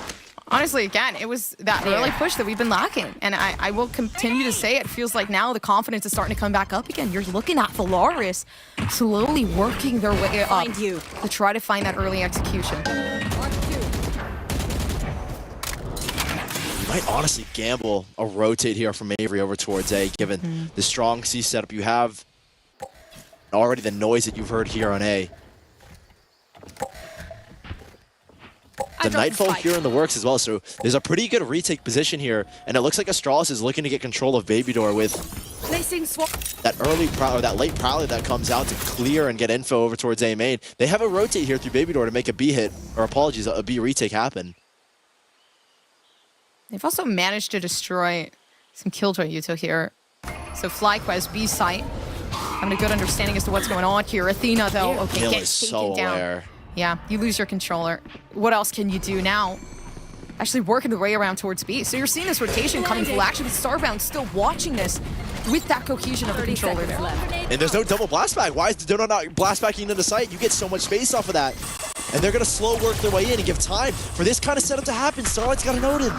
honestly, again, it was that early push that we've been lacking. And I will continue to say it feels like now the confidence is starting to come back up again. You're looking at Valaris slowly working their way up to try to find that early execution. Might honestly gamble a rotate here from Avery over towards A, given the strong C setup you have. Already the noise that you've heard here on A. The Nightfall here in the works as well, so there's a pretty good retake position here, and it looks like Astralis is looking to get control of Baby Door with that early or that late Prowler that comes out to clear and get info over towards A main. They have a rotate here through Baby Door to make a B hit, or apologies, a B retake happen. They've also managed to destroy some Killjoy util here. So FlyQuest, B site, having a good understanding as to what's going on here. Athena, though, okay, Kill gets is taken so down. aware. Yeah, you lose your controller. What else can you do now? Actually working their way around towards B. So you're seeing this rotation coming full action, but Starbound still watching this with that cohesion of the controller there. And there's no double blast back. Why is the Donut not blast backing into the site? You get so much space off of that. And they're going to slow work their way in and give time for this kind of setup to happen. Starlight's got to note it.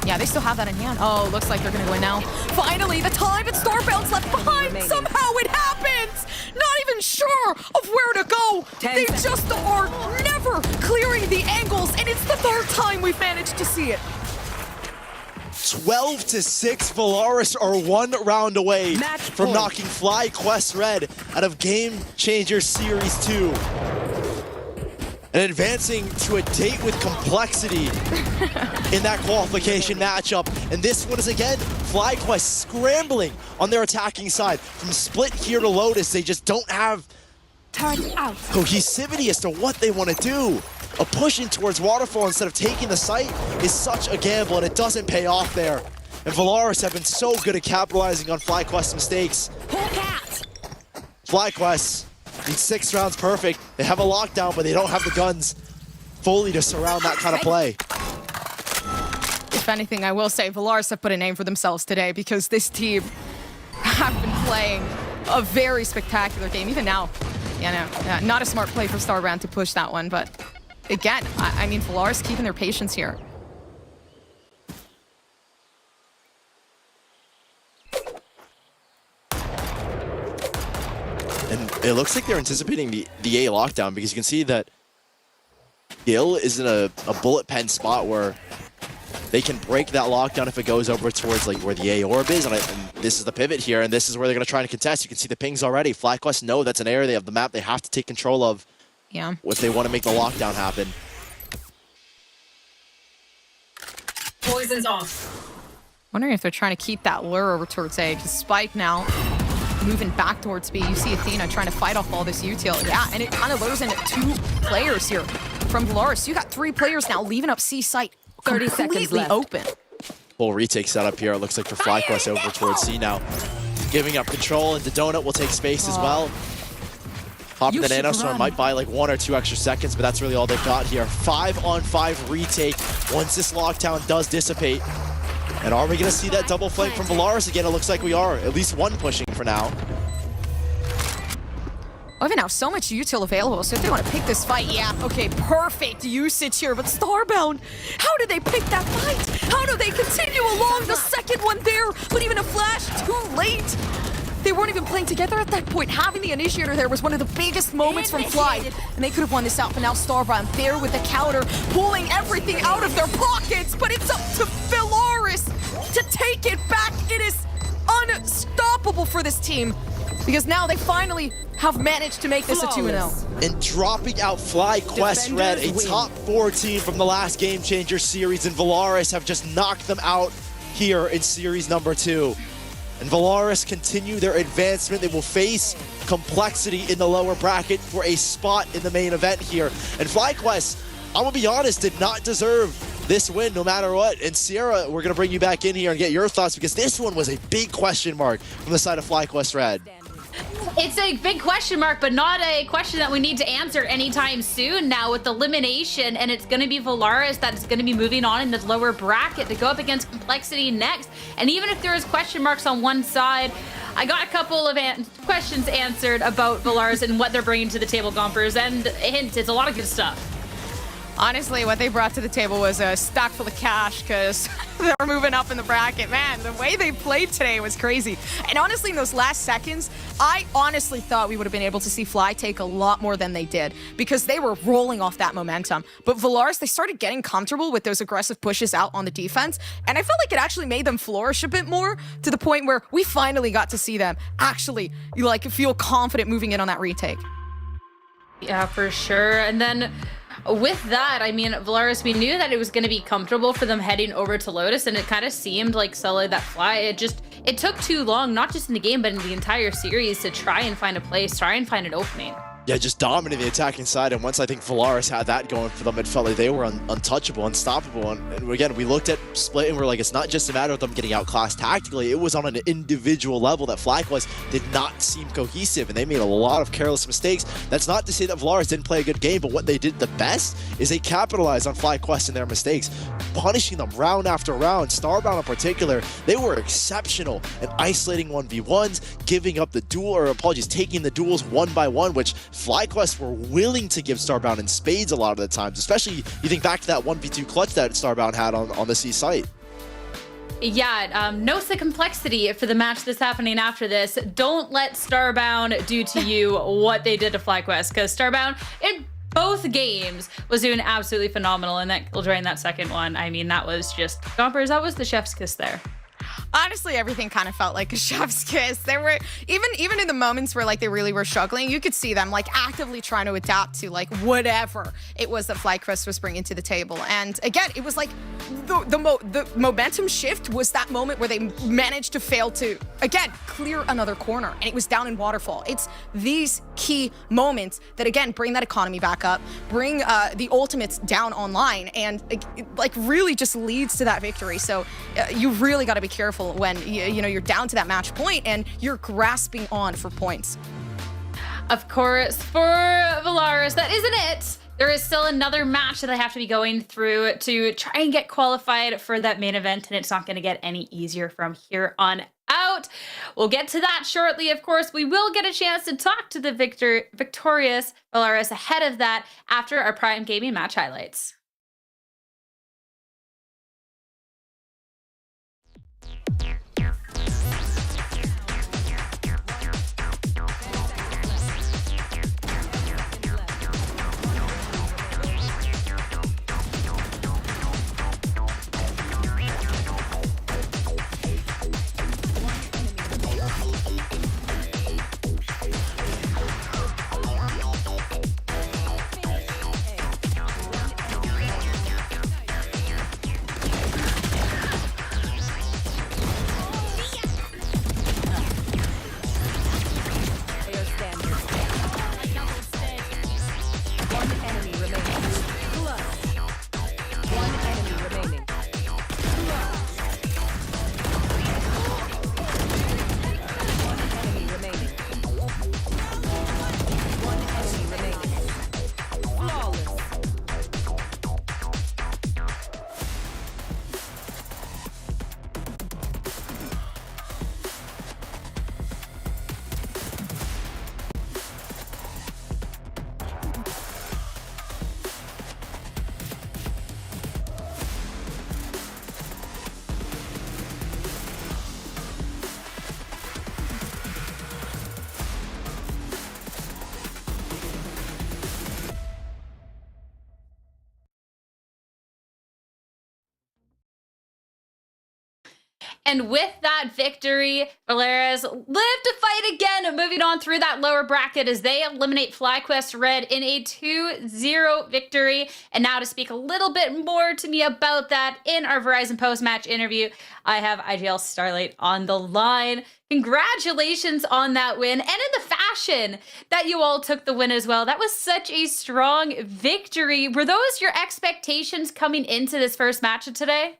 Yeah, they still have that in hand. Oh, looks like they're going to win now. Finally, the time and Starbound's left behind. Somehow it happens. Not even sure of where to go. They just are never clearing the angles, and it's the 3rd time we've managed to see it. 12-6, Valaris are 1 round away from knocking FlyQuest Red out of Game Changer Series 2. And advancing to a date with complexity in that qualification matchup. And this one is, again, FlyQuest scrambling on their attacking side. From Split here to Lotus, they just don't have cohesivity as to what they want to do. A push in towards Waterfall instead of taking the site is such a gamble, and it doesn't pay off there. And Valaris have been so good at capitalizing on FlyQuest's mistakes. FlyQuest needs 6 rounds perfect. They have a lockdown, but they don't have the guns fully to surround that kind of play. If anything, I will say Valaris have put a name for themselves today, because this team have been playing a very spectacular game. Even now, not a smart play for Starbound to push that one, but again, I mean, Valaris keeping their patience here. And it looks like they're anticipating the A lockdown, because you can see that Gil is in a bullet pen spot where they can break that lockdown if it goes over towards like where the A orb is. And this is the pivot here, and this is where they're going to try and contest. You can see the pings already. FlyQuest know that's an area they have the map they have to take control of. Yeah. If they want to make the lockdown happen. Poison's off. Wondering if they're trying to keep that lure over towards A, because Spike now moving back towards B. You see Athena trying to fight off all this util. Yeah, and it kind of lures into 2 players here from Valaris. You got 3 players now leaving up C site 30 seconds completely left. open. Full retake setup here, it looks like, for FlyQuest over towards C now. Giving up control, and the Donut will take space as well. Popping the Nanostorm might buy like 1 or 2 extra seconds, but that's really all they've got here. 5-on-5 retake once this lockdown does dissipate. And are we going to see that double flank from Valaris again? It looks like we are. At least 1 pushing for now. Oh, even now, so much util available, so if they want to pick this fight, yeah, okay, perfect usage here, but Starbound, how did they pick that fight? How do they continue along? The second one there, but even a flash too late. They weren't even playing together at that point. Having the initiator there was one of the biggest moments from Fly, and they could have won this out, but now Starbound there with the counter, pulling everything out of their pockets, but it's up to Valaris to take it back. It is unstoppable for this team, because now they finally have managed to make this a 2-0. And dropping out FlyQuest Red, a top 4 team from the last Game Changer series, and Valaris have just knocked them out here in series number 2. And Valaris continue their advancement. They will face complexity in the lower bracket for a spot in the main event here. And FlyQuest, I'm gonna be honest, did not deserve this win no matter what. And Sierra, we're gonna bring you back in here and get your thoughts, because this one was a big question mark from the side of FlyQuest Red. It's a big question mark, but not a question that we need to answer anytime soon now with elimination, and it's going to be Valaris that's going to be moving on in the lower bracket to go up against Complexity next. And even if there is question marks on one side, I got a couple of questions answered about Valaris and what they're bringing to the table, Gompers, and hint, it's a lot of good stuff. Honestly, what they brought to the table was a stock full of cash because they're moving up in the bracket. Man, the way they played today was crazy. And honestly, in those last seconds, I honestly thought we would have been able to see Fly take a lot more than they did because they were rolling off that momentum. But Valaris, they started getting comfortable with those aggressive pushes out on the defense. And I felt like it actually made them flourish a bit more to the point where we finally got to see them actually feel confident moving in on that retake. Yeah, for sure. And then with that, I mean, Valaris, we knew that it was going to be comfortable for them heading over to Lotus, and it kind of seemed like solid that Fly. It took too long, not just in the game, but in the entire series to try and find a place, try and find an opening. Yeah, just dominating the attacking side, and once I think Valaris had that going for them, it felt like they were untouchable, unstoppable. And again, we looked at Split and we're like, it's not just a matter of them getting outclassed tactically, it was on an individual level that FlyQuest did not seem cohesive, and they made a lot of careless mistakes. That's not to say that Valaris didn't play a good game, but what they did the best is they capitalized on FlyQuest and their mistakes, punishing them round after round. Starbound in particular, they were exceptional in isolating 1v1s, giving up the duel, or apologies, taking the duels one by one, which FlyQuest were willing to give Starbound in spades a lot of the times, especially you think back to that 1v2 clutch that Starbound had on the C site. Yeah, note the complexity for the match that's happening after this. Don't let Starbound do to you what they did to FlyQuest, because Starbound in both games was doing absolutely phenomenal, and that during that second one, I mean, that was just Gompers, that was the chef's kiss there. Honestly, everything kind of felt like a chef's kiss. There were even in the moments where they really were struggling, you could see them actively trying to adapt to whatever it was that FlyQuest was bringing to the table. And again, it was the momentum shift was that moment where they managed to fail to again clear another corner, and it was down in waterfall. It's these key moments that again bring that economy back up, bring the ultimates down online, and really just leads to that victory. So you really got to be careful when you're down to that match point and you're grasping on for points. Of course, for Valaris, that isn't it. There is still another match that they have to be going through to try and get qualified for that main event, and it's not going to get any easier from here on out. We'll get to that shortly. Of course, we will get a chance to talk to the victorious Valaris ahead of that after our Prime Gaming match highlights. And with that victory, Valaris live to fight again, moving on through that lower bracket as they eliminate FlyQuest Red in a 2-0 victory. And now to speak a little bit more to me about that in our Verizon post-match interview, I have IGL Starlight on the line. Congratulations on that win, and in the fashion that you all took the win as well. That was such a strong victory. Were those your expectations coming into this first match of today?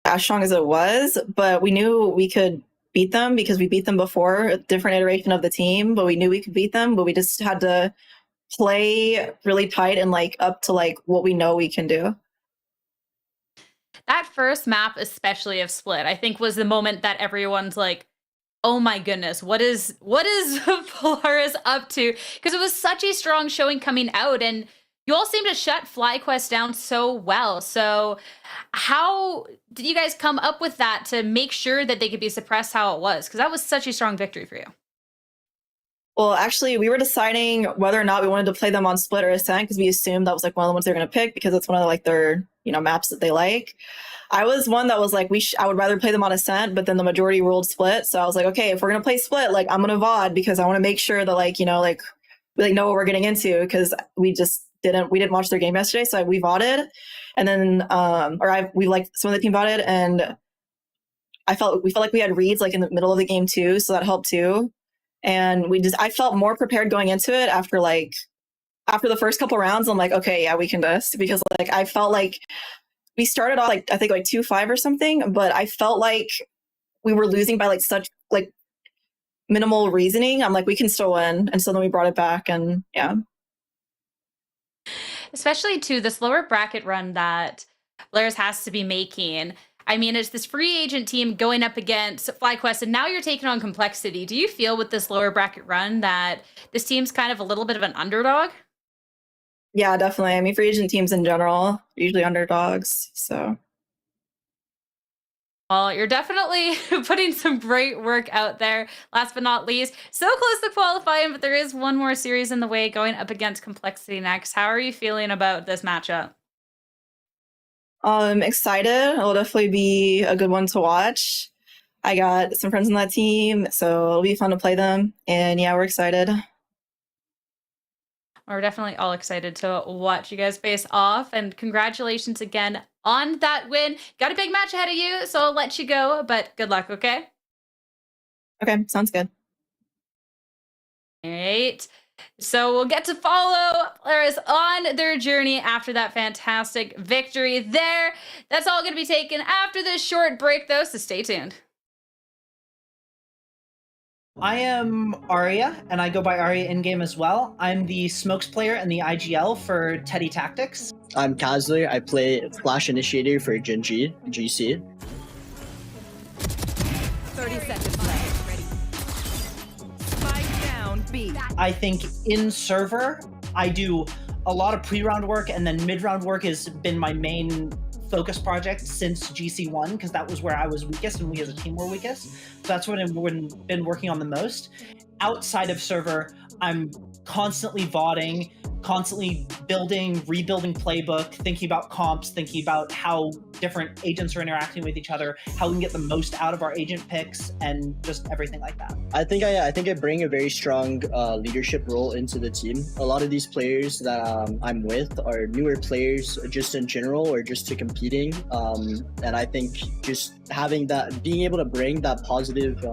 As strong as it was, but we knew we could beat them because we beat them before, a different iteration of the team, but we knew we could beat them, but we just had to play really tight and like up to like what we know we can do. That first map, especially of Split, I think was the moment that everyone's like, oh my goodness, what is Polaris up to? Because it was such a strong showing coming out, and you all seem to shut FlyQuest down so well. So how did you guys come up with that to make sure that they could be suppressed how it was? Because that was such a strong victory for you. Well, actually, we were deciding whether or not we wanted to play them on Split or Ascent because we assumed that was like one of the ones they're going to pick because it's one of like their maps that they like. I was one that was like I would rather play them on Ascent, but then the majority ruled Split. So I was like, okay, if we're going to play Split, like I'm going to VOD because I want to make sure that like we know what we're getting into because we didn't watch their game yesterday, so we VODed, and then we like some of the team VODed, and we felt like we had reads like in the middle of the game too, so that helped too. And I felt more prepared going into it after the first couple rounds. I'm like, okay, yeah, we can do this because like I felt like we started off like I think like 2-5 or something, but I felt like we were losing by like such like minimal reasoning. I'm like, we can still win, and so then we brought it back, and yeah. Especially to this lower bracket run that Polaris has to be making. I mean, it's this free agent team going up against FlyQuest, and now you're taking on Complexity. Do you feel with this lower bracket run that this team's kind of a little bit of an underdog? Yeah, definitely. I mean, free agent teams in general are usually underdogs. So, well, you're definitely putting some great work out there. Last but not least, so close to qualifying, but there is one more series in the way going up against Complexity next. How are you feeling about this matchup? excited. It'll definitely be a good one to watch. I got some friends on that team, so it'll be fun to play them. And yeah, we're excited. We're definitely all excited to watch you guys face off. And congratulations again on that win. Got a big match ahead of you, so I'll let you go, but good luck, okay? Okay, sounds good. All right. So we'll get to follow Polaris on their journey after that fantastic victory there. That's all going to be taken after this short break, though, so stay tuned. I am Arya, and I go by Arya in-game as well. I'm the smokes player and the IGL for Teddy Tactics. I'm Kazler. I play Flash Initiator for Genji, GC. 30 seconds left. Ready. Spike down, B. I think in server, I do a lot of pre-round work, and then mid-round work has been my main focus project since GC1, because that was where I was weakest and we as a team were weakest. So that's what I've been working on the most. Outside of server, I'm constantly VODing, constantly building, rebuilding playbook, thinking about comps, thinking about how different agents are interacting with each other, how we can get the most out of our agent picks, and just everything like that. I think I bring a very strong leadership role into the team. A lot of these players that I'm with are newer players just in general or just to competing. And I think just having that, being able to bring that positive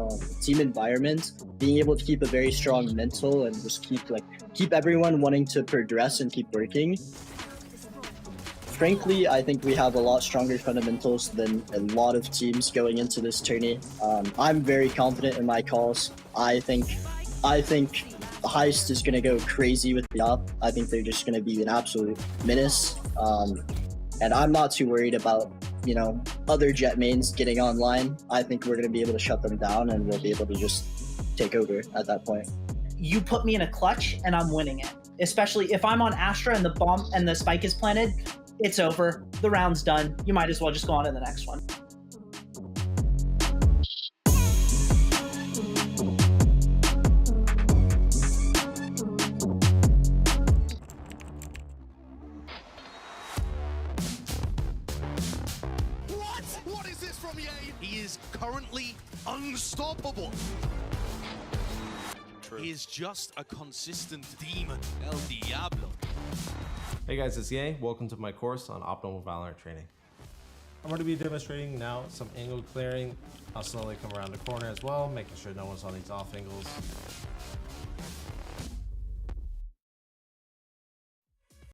team environment, being able to keep a very strong mental and just keep everyone wanting to progress and keep working. Frankly, I think we have a lot stronger fundamentals than a lot of teams going into this tourney. I'm very confident in my calls. I think Heist is going to go crazy with the up. I think they're just going to be an absolute menace. And I'm not too worried about, other jet mains getting online. I think we're going to be able to shut them down and we'll be able to just take over at that point. You put me in a clutch and I'm winning it. Especially if I'm on Astra and the bomb and the spike is planted, it's over. The round's done. You might as well just go on to the next one. What is this from EA? He is currently unstoppable. He is just a consistent demon. El Diablo. Hey guys, it's Yang. Welcome to my course on optimal VALORANT training. I'm going to be demonstrating now some angle clearing. I'll slowly come around the corner as well, making sure no one's on these off angles.